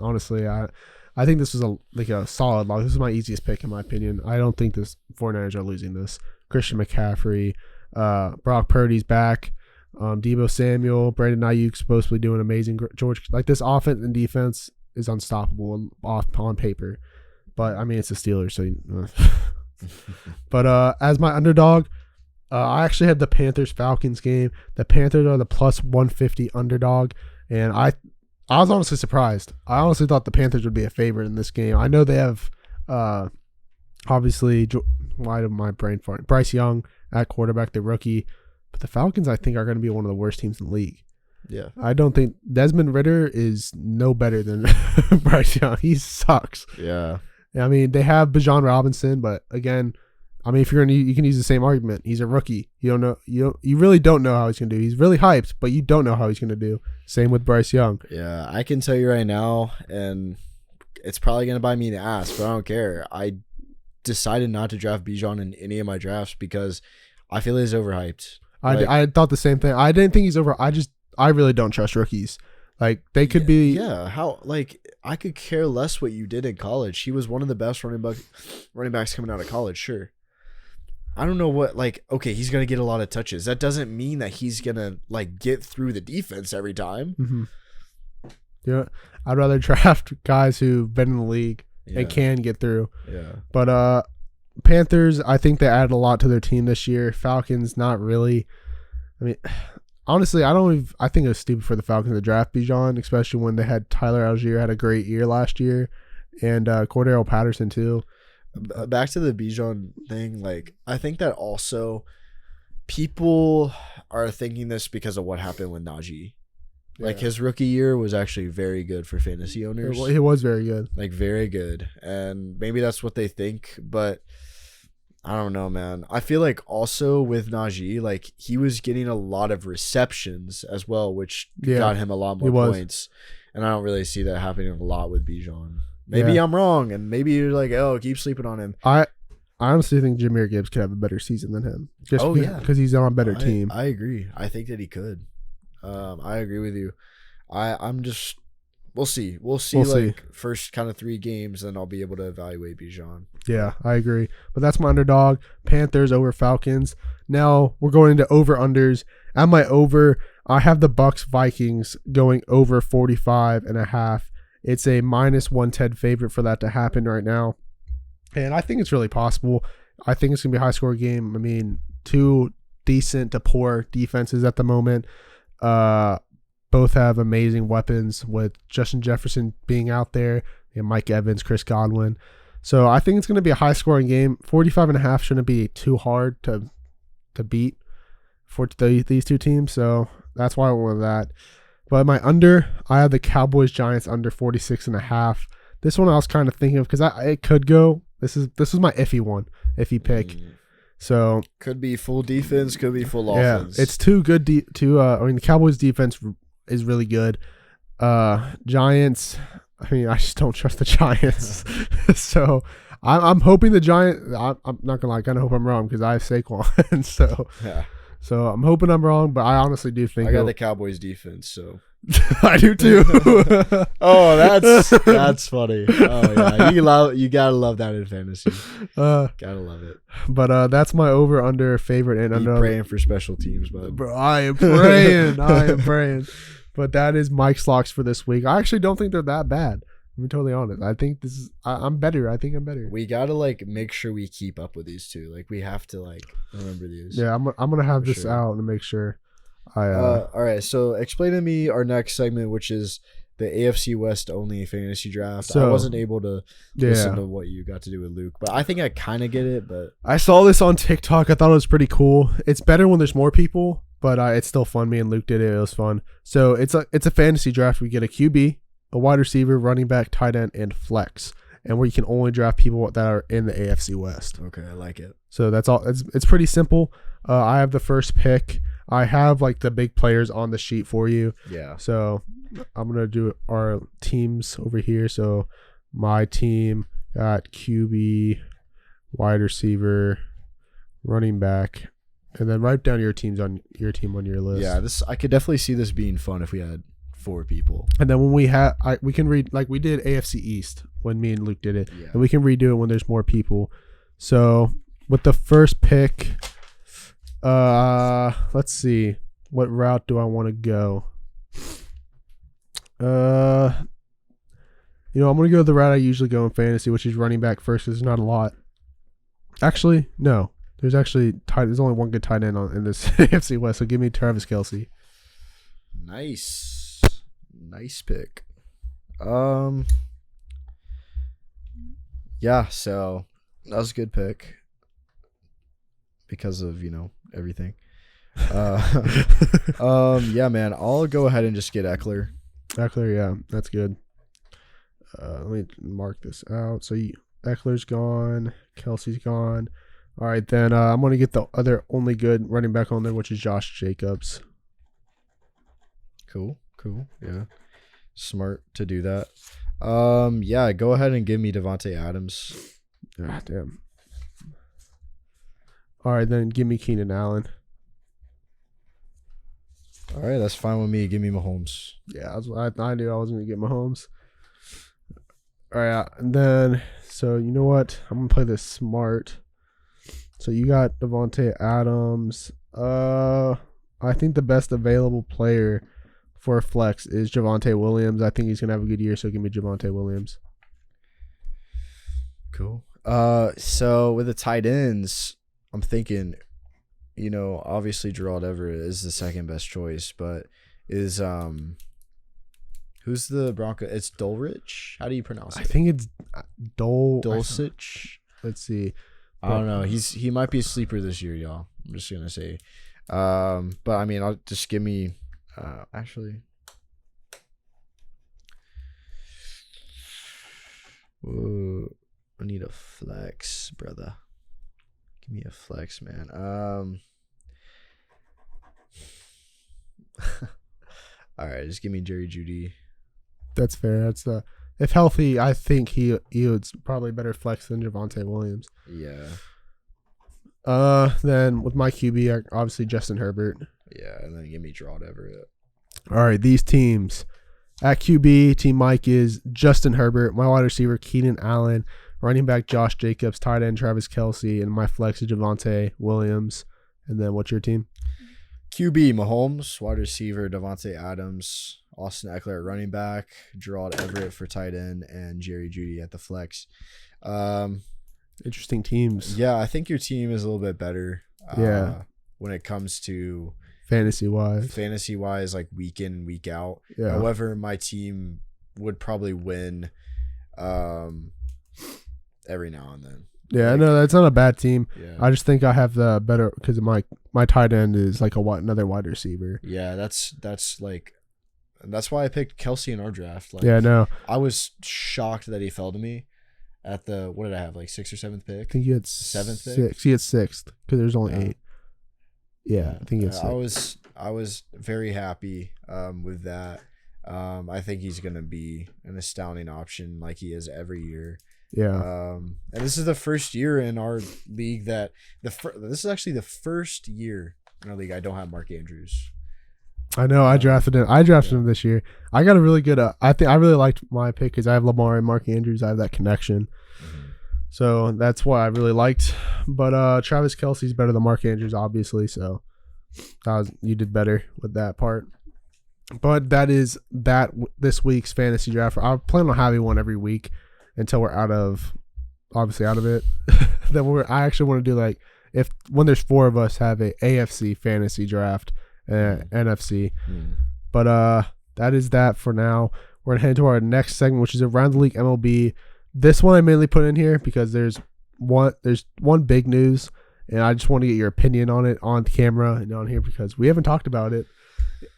Honestly, I think this is a solid lock. This is my easiest pick in my opinion. I don't think this 49ers are losing this. Christian McCaffrey, Brock Purdy's back. Deebo Samuel, Brandon Ayuk supposed to be doing amazing. This offense and defense is unstoppable on paper. But it's the Steelers, so But as my underdog, I actually had the Panthers-Falcons game. The Panthers are the plus 150 underdog, and I was honestly surprised. I honestly thought the Panthers would be a favorite in this game. I know they have, obviously, why did my brain fart? Bryce Young at quarterback, the rookie. But the Falcons, I think, are going to be one of the worst teams in the league. Yeah. I don't think Desmond Ridder is no better than Bryce Young. He sucks. Yeah. They have Bijan Robinson, but again, if you're you can use the same argument. He's a rookie. You don't know. You really don't know how he's going to do. He's really hyped, but you don't know how he's going to do. Same with Bryce Young. Yeah, I can tell you right now, and it's probably going to bite me in the ass, but I don't care. I decided not to draft Bijan in any of my drafts because I feel he's overhyped. I thought the same thing. I didn't think he's over. I really don't trust rookies. They could be. Yeah. How? I could care less what you did in college. He was one of the best running backs coming out of college. Sure. I don't know what. Okay, he's gonna get a lot of touches. That doesn't mean that he's gonna get through the defense every time. Mm-hmm. Yeah, I'd rather draft guys who've been in the league and can get through. Yeah. But Panthers, I think they added a lot to their team this year. Falcons, not really. Honestly, I think it was stupid for the Falcons to draft Bijan, especially when they had Tyler Algier had a great year last year, and Cordero Patterson too. Back to the Bijan thing, I think that also people are thinking this because of what happened with Najee. His rookie year was actually very good for fantasy owners. It was very good. Very good. And maybe that's what they think, but I don't know, man. I feel also with Najee, he was getting a lot of receptions as well, which got him a lot more points. And I don't really see that happening a lot with Bijan. Maybe I'm wrong, and maybe you're keep sleeping on him. I honestly think Jahmyr Gibbs could have a better season than him. Because he's on a better team. I agree. I think that he could. I agree with you. I'm just. We'll see. We'll see. First kind of 3 games, then I'll be able to evaluate Bijan. Yeah, I agree. But that's my underdog. Panthers over Falcons. Now we're going into over-unders. At my over, I have the Bucks Vikings going over 45.5. It's a minus 110 favorite for that to happen right now. And I think it's really possible. I think it's going to be a high-score game. 2 decent to poor defenses at the moment. Both have amazing weapons with Justin Jefferson being out there and Mike Evans, Chris Godwin. So I think it's going to be a high-scoring game. 45.5 shouldn't be too hard to beat for these two teams. So that's why I went with that. But my under, I have the Cowboys-Giants under 46.5. This one I was kind of thinking of because it could go. This was my iffy pick. So Could be full defense, could be full yeah, offense. it's too good. The Cowboys defense is really good. Giants. I mean, I just don't trust the Giants. So I'm hoping the Giants. I'm not gonna lie. I kind of hope I'm wrong because I have Saquon. yeah. So I'm hoping I'm wrong, but I honestly do think I got the Cowboys defense, so I do too. oh, that's funny. Oh yeah, you gotta love that in fantasy. Gotta love it. But that's my over under favorite and Be under. praying for special teams, but Bro, I am praying. I am praying. But that is Mike's locks for this week. I actually don't think they're that bad. I'm totally honest. I think this is. I'm better. I think I'm better. we gotta like make sure we keep up with these two. Like we have to like remember these. Yeah, I'm gonna have For this sure. out and make sure. All right. So explain to me our next segment, which is the AFC West only fantasy draft. I So, wasn't able to listen Yeah, to what you got to do with Luke, but I think I kind of get it. But I saw this on TikTok. I thought it was pretty cool. It's better when there's more people, but it's still fun. Me and Luke did it. It was fun. So it's a fantasy draft. We get a QB, a wide receiver, running back, tight end, and flex, and where you can only draft people that are in the AFC West. okay, I like it. So that's all. It's pretty simple. I have the first pick. I have like the big players on the sheet for you. Yeah. So I'm gonna do our teams over here. So my team got QB, wide receiver, running back, and then write down your teams on your team on your list. Yeah. I could definitely see this being fun if we had 4 people. And then when we can read like we did AFC East when me and Luke did it, Yeah. and we can redo it when there's more people. So with the first pick, let's see, what route do I want to go? I'm gonna go the route I usually go in fantasy, which is running back first. Because there's not a lot. Actually, no. There's only one good tight end in this AFC West. So give me Travis Kelce. Nice pick. Yeah. So that was a good pick because of everything. Yeah, man. I'll go ahead and just get Eckler. Eckler, yeah, that's good. Let me mark this out. So Eckler's gone, Kelsey's gone. All right, then I'm gonna get the other only good running back on there, which is Josh Jacobs. Cool. Yeah. Smart to do that. Yeah, go ahead and give me Devontae Adams. Ah, damn. All right, then give me Keenan Allen. All right, that's fine with me. Give me Mahomes. Yeah, I knew I was gonna get Mahomes. All right, and then so you know what? I'm gonna play this smart. So you got Devontae Adams. I think the best available player for flex is Javonte Williams. I think he's gonna have a good year, so give me Javonte Williams. Cool. So with the tight ends, I'm thinking, obviously Gerald Everett is the second best choice, but is who's the Bronco? It's Dulcich. How do you pronounce it? I think it's Dulcich. Let's see. I don't know. He might be a sleeper this year, y'all. I'm just gonna say. But I mean, I'll just give me. Actually. Whoa, I need a flex, brother. Give me a flex, man. All right, just give me Jerry Jeudy. That's fair. If healthy, I think he would probably better flex than Javonte Williams. Yeah. Then with my QB, obviously Justin Herbert. Yeah, and then give me Gerald Everett. All right, these teams. At QB, Team Mike is Justin Herbert. My wide receiver, Keenan Allen. Running back, Josh Jacobs. Tight end, Travis Kelce. And my flex is Javonte Williams. And then what's your team? QB, Mahomes. Wide receiver, Devontae Adams. Austin Eckler at running back. Gerald Everett for tight end. And Jerry Jeudy at the flex. Interesting teams. Yeah, I think your team is a little bit better. Yeah. When it comes to fantasy wise, like week in, week out. Yeah. However, my team would probably win every now and then. Yeah, no, that's not a bad team. Yeah. I just think I have the better because my tight end is like another wide receiver. Yeah, that's why I picked Kelsey in our draft. Like, Yeah, no. I was shocked that he fell to me. at the, what did I have, like 6th or 7th pick? I think you had 7th pick? 6. He had 6th because there's only 8. Yeah, I think he had 6. I was very happy with that. I think he's gonna be an astounding option like he is every year. Yeah. And this is the first year in our league that this is actually the first year in our league I don't have Mark Andrews. I know. I drafted him. him this year. I got a really good. I think I really liked my pick because I have Lamar and Mark Andrews. I have that connection, so that's why I really liked. But Travis Kelce's better than Mark Andrews, obviously. So you did better with that part. But that is this week's fantasy draft. I plan on having one every week until we're out of it. Then I actually want to do like when there's 4 of us, have a AFC fantasy draft. NFC. But that is that for now. We're gonna head to our next segment, which is around the league MLB. This one I mainly put in here because there's one big news, and I just want to get your opinion on it on camera and on here because we haven't talked about it.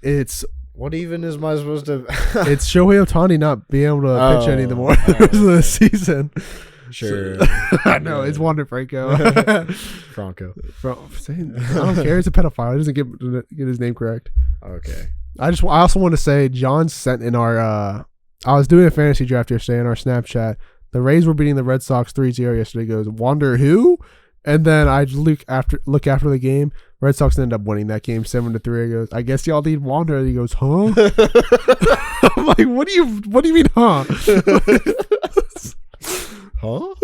It's what even is I supposed to? It's Shohei Ohtani not being able to pitch any more of the season. Sure. I know, it's Wander Franco. Franco. I don't care. He's a pedophile. He doesn't get his name correct. Okay. I also want to say John sent in our I was doing a fantasy draft yesterday in our Snapchat. The Rays were beating the Red Sox 3-0 yesterday. He goes, Wander who? And then I look after the game. Red Sox ended up winning that game 7-3. He goes, I guess y'all need Wander. And he goes, huh? I'm like, what do you mean, huh? Huh?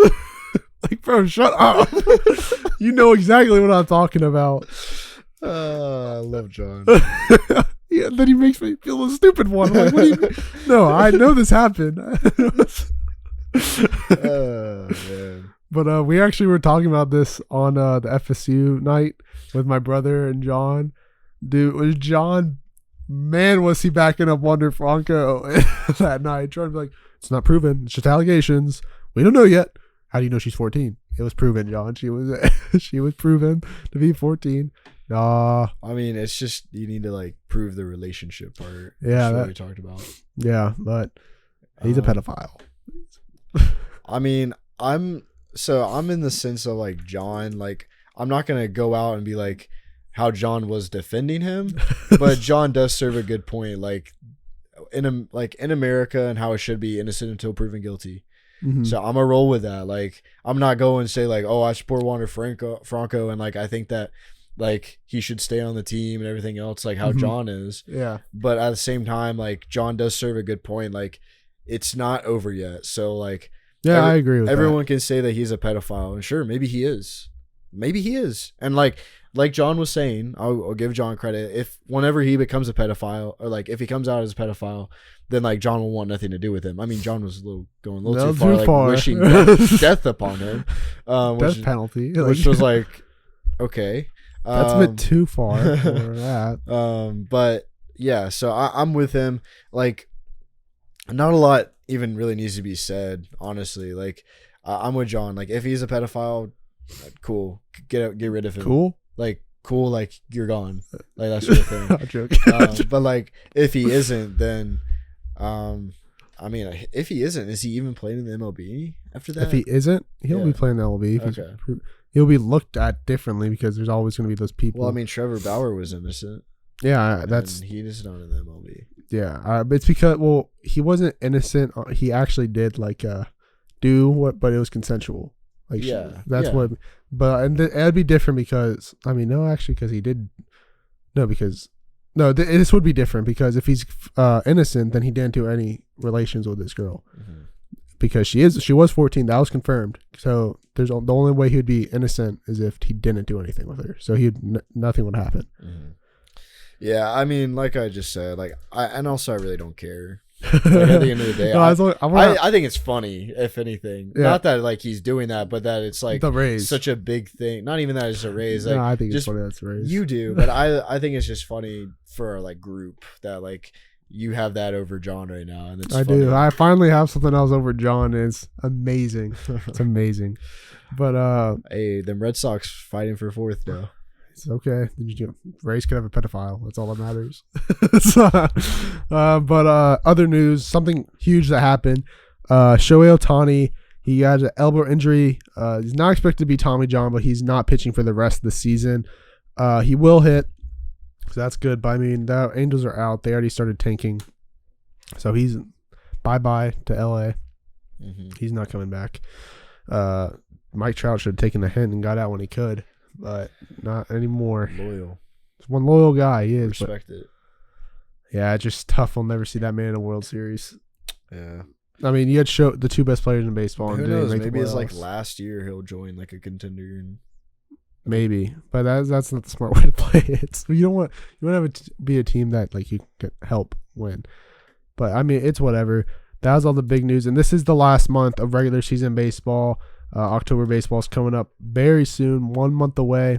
Like, bro, shut up. You know exactly what I'm talking about. I love John. Yeah, then he makes me feel a stupid one. I'm like, what do you mean? No, I know this happened. Man. But we actually were talking about this on the FSU night with my brother and John. Dude, was John, man, was he backing up Wander Franco that night, trying to be like, it's not proven. It's just allegations. We don't know yet. How do you know she's 14? It was proven, John. She was proven to be 14. I mean, it's just you need to like prove the relationship part. Yeah, that we talked about. Yeah, but he's a pedophile. I mean, I'm in the sense of like John. Like, I'm not gonna go out and be like how John was defending him, but John does serve a good point. Like in America and how it should be, innocent until proven guilty. Mm-hmm. So I'm gonna roll with that. Like, I'm not going to say like, oh, I support Wander Franco, and like I think that like he should stay on the team and everything else, like how John is. Yeah. But at the same time, like John does serve a good point. Like, it's not over yet. So like, yeah, I agree with everyone can say that he's a pedophile, and sure, maybe he is. And like John was saying, I'll give John credit. If whenever he becomes a pedophile, or like if he comes out as a pedophile, then like John will want nothing to do with him. I mean, John was going a little too far, wishing death upon him, death penalty, which was like, okay, that's a bit too far for that. But yeah, so I'm with him. Like, not a lot even really needs to be said, honestly. Like, I'm with John. Like, if he's a pedophile, cool, get rid of him. Cool, like you're gone, like that sort of thing. I'm joking. But like, if he isn't, then I mean, if he isn't, is he even playing in the MLB after that? If he isn't, he'll be playing the MLB. Okay. He'll be looked at differently because there's always going to be those people. Well, I mean, Trevor Bauer was innocent. Yeah, he is not in the MLB. Yeah, but it's because he wasn't innocent. He actually did like do what, but it was consensual. Like, yeah, that's what. But and it'd be different because I mean, no, actually, because he did. No, because this would be different because if he's innocent, then he didn't do any relations with this girl. Mm-hmm. Because she was 14, that was confirmed. So the only way he would be innocent is if he didn't do anything with her. So nothing would happen. Mm-hmm. Yeah, I mean, like I just said, like I really don't care. Like, at the end of the day, I think it's funny, if anything. Yeah. Not that like he's doing that, but that it's like the raise. Such a big thing. Not even that it's a raise. Like, no, I think it's funny that's a raise. You do, but I think it's just funny for our like group that like you have that over John right now, and it's funny. Do. I finally have something else over John. It's amazing. It's amazing. But hey, them Red Sox fighting for 4th though. It's okay. Rays could have a pedophile. That's all that matters. But other news, something huge that happened. Shohei Ohtani He got an elbow injury. He's not expected to be Tommy John, but he's not pitching for the rest of the season. He will hit, so that's good. But I mean, the Angels are out. They already started tanking, so he's bye-bye to LA. Mm-hmm. He's not coming back. Mike Trout should have taken the hint and got out when he could, but not anymore. Loyal. He's one loyal guy. He is. Respect it. Yeah, it's just tough. We'll never see that man in a World Series. Yeah. I mean, you had show the two best players in baseball. Who And didn't knows? make the Maybe it's like playoffs. last year he'll join like a contender. And Maybe, but that's not the smart way to play it. So you want to have it be a team that like you can help win. But I mean, it's whatever. That was all the big news, and this is the last month of regular season baseball. October baseball is coming up very soon, 1 month away.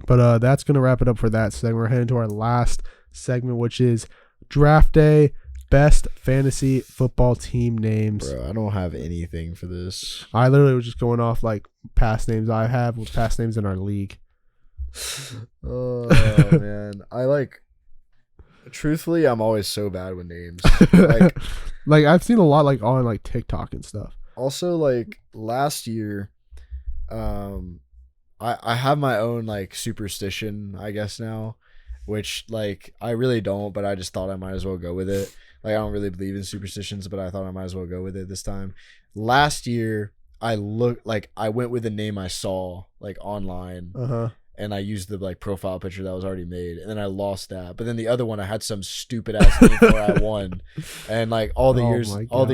But that's gonna wrap it up for that segment. We're heading to our last segment, which is Draft Day. Best fantasy football team names. bro, I don't have anything for this. I literally was just going off like past names I have with past names in our league. Oh man, truthfully, I'm always so bad with names. Like I've seen a lot like on like TikTok and stuff. Also, like last year, I have my own like superstition, I guess now, which like I really don't, but I just thought I might as well go with it. Like I don't really believe in superstitions, but I thought I might as well go with it this time. Last year, I went with the name I saw like online, and I used the like profile picture that was already made, and then I lost that. But then the other one, I had some stupid ass name where I won, and like all the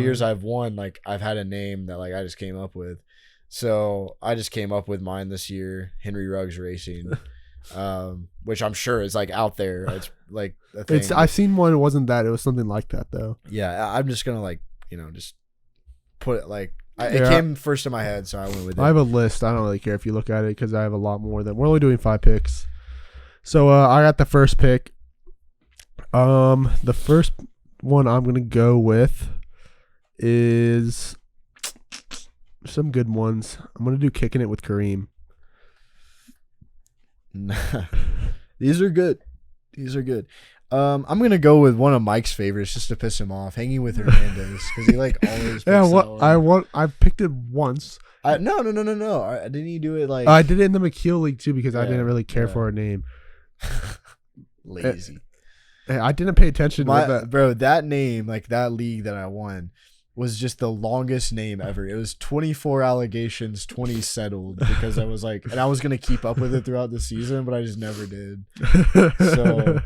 years I've won, like I've had a name that like I just came up with. So I just came up with mine this year, Henry Ruggs Racing, which I'm sure is like out there. It's like a thing. I've seen one. It wasn't that. It was something like that though. Yeah, I'm just gonna like just put it like it came first in my head, so I went with it. I have a list. I don't really care if you look at it because I have a lot more than we're only doing 5 picks. So I got the first pick. The first one I'm gonna go with is some good ones. I'm gonna do kicking it with Kareem. These are good. I'm gonna go with one of Mike's favorites just to piss him off, hanging with Hernandez, because he like always. I picked it once. No. Didn't you do it like? I did it in the McKeel League too because I didn't really care for a name. Lazy. I didn't pay attention to that. Bro, that name, like that league that I won, was just the longest name ever. It was 24 allegations, 20 settled, because I was like, and I was going to keep up with it throughout the season, but I just never did. So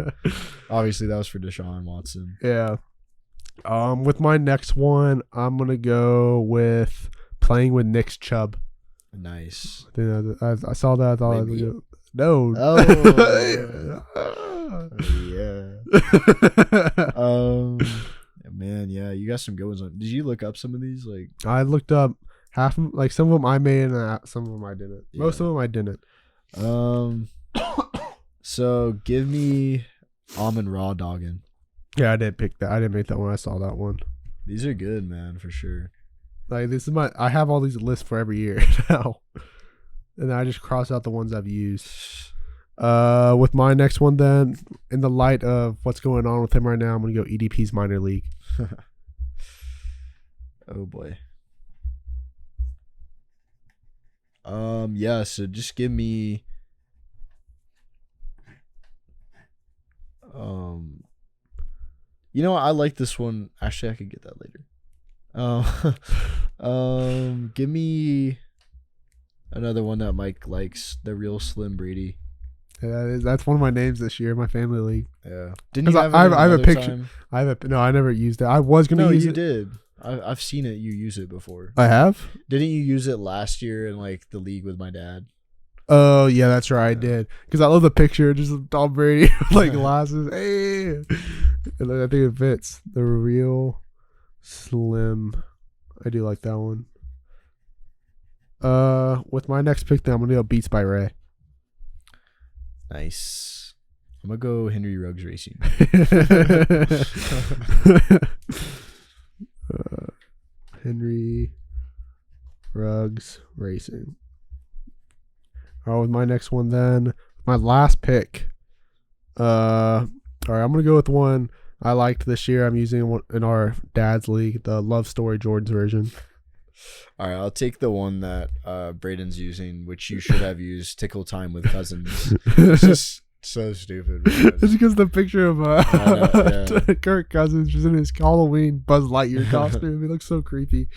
obviously that was for Deshaun Watson. Yeah. With my next one, I'm going to go with playing with Nick's Chubb. Nice. I saw that. I thought I was good. No. Oh. Yeah. Man, yeah, you got some good ones on. Did you look up some of these? Like I looked up half, like some of them I made and some of them I didn't. Yeah. Most of them I didn't. So give me Amon-Ra Doggin. Yeah, I didn't pick that. I didn't make that one. I saw that one. These are good, man, for sure. Like this is I have all these lists for every year now, and I just cross out the ones I've used. With my next one, then, in the light of what's going on with him right now, I'm gonna go EDP's minor league. Oh boy. Yeah. So just give me. You know what? I like this one. Actually, I could get that later. Give me another one that Mike likes. The real Slim Brady. Yeah, that's one of my names this year, my family league. Yeah. Didn't you have I have a picture. Time? No, I never used it. I was gonna use it. No, you did. I've seen it. You use it before. I have. Didn't you use it last year in like the league with my dad? Oh yeah, that's right. I did because I love the picture, just of Tom Brady with like glasses. Hey, and I think it fits. The real Slim. I do like that one. With my next pick, then I'm gonna go Beats by Ray. Nice. I'm gonna go Henry Ruggs Racing. Henry Ruggs Racing. All right, with my next one then, my last pick. All right, I'm gonna go with one I liked this year. I'm using one in our dad's league, the Love Story Jordan's version. All right, I'll take the one that Braden's using, which you should have used. Tickle time with cousins. It's just so stupid. It's because the picture of yeah. Kirk Cousins just in his Halloween Buzz Lightyear costume. He looks so creepy.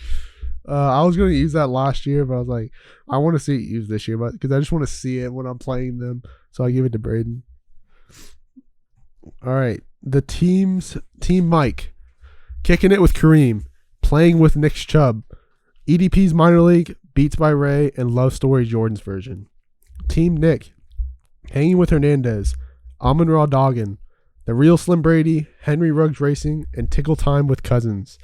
I was going to use that last year, but I was like, I want to see it used this year, but because I just want to see it when I'm playing them. So I give it to Braden. All right. The Team Mike. Kicking it with Kareem. Playing with Nick Chubb. EDP's minor league. Beats by Ray. And Love Story Jordan's version. Team Nick. Hanging with Hernandez. Amon Ra Doggin. The Real Slim Brady. Henry Ruggs Racing. And Tickle Time with Cousins.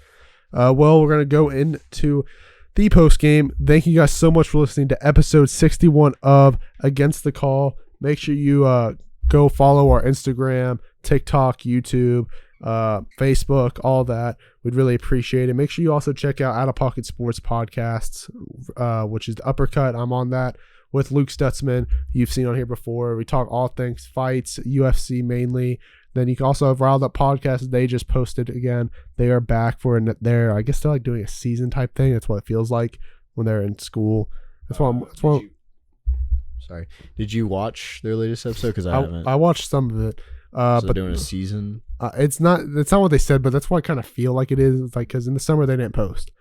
Well, we're going to go into the post game. Thank you guys so much for listening to episode 61 of Against the Call. Make sure you go follow our Instagram, TikTok, YouTube, Facebook, all that. We'd really appreciate it. Make sure you also check out Out of Pocket Sports Podcasts, which is the Uppercut. I'm on that with Luke Stutzman. You've seen on here before. We talk all things fights, UFC mainly. Then you can also have Riled Up Podcast. They just posted again. They are back for I guess they're like doing a season type thing. That's what it feels like when they're in school. Sorry. Did you watch their latest episode? Because I haven't. I watched some of it. So but doing a season. It's not what they said, but that's what I kind of feel like it is. It's like because in the summer they didn't post.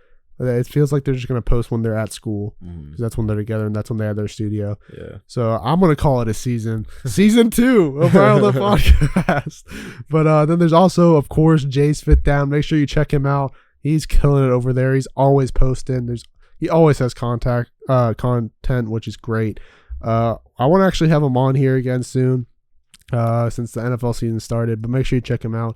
It feels like they're just going to post when they're at school. Mm-hmm. That's when they're together and that's when they have their studio. Yeah. So I'm going to call it a season 2 of Riled Up Podcast. But then there's also, of course, Jay's Fit Down. Make sure you check him out. He's killing it over there. He's always posting. He always has content, which is great. I want to actually have him on here again soon since the NFL season started. But make sure you check him out.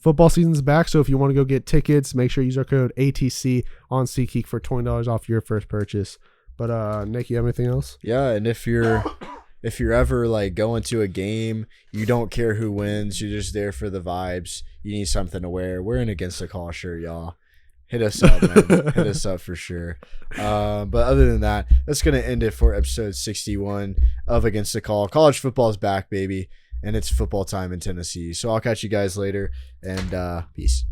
Football season's back, so if you want to go get tickets, make sure you use our code ATC on SeatGeek for $20 off your first purchase. But Nick, you have anything else? Yeah, and if you're ever like going to a game, you don't care who wins, you're just there for the vibes, you need something to wear, we're an Against the Call shirt, y'all. Hit us up, man. Hit us up for sure. But other than that, that's gonna end it for episode 61 of Against the Call. College football's back, baby. And it's football time in Tennessee. So I'll catch you guys later, and peace.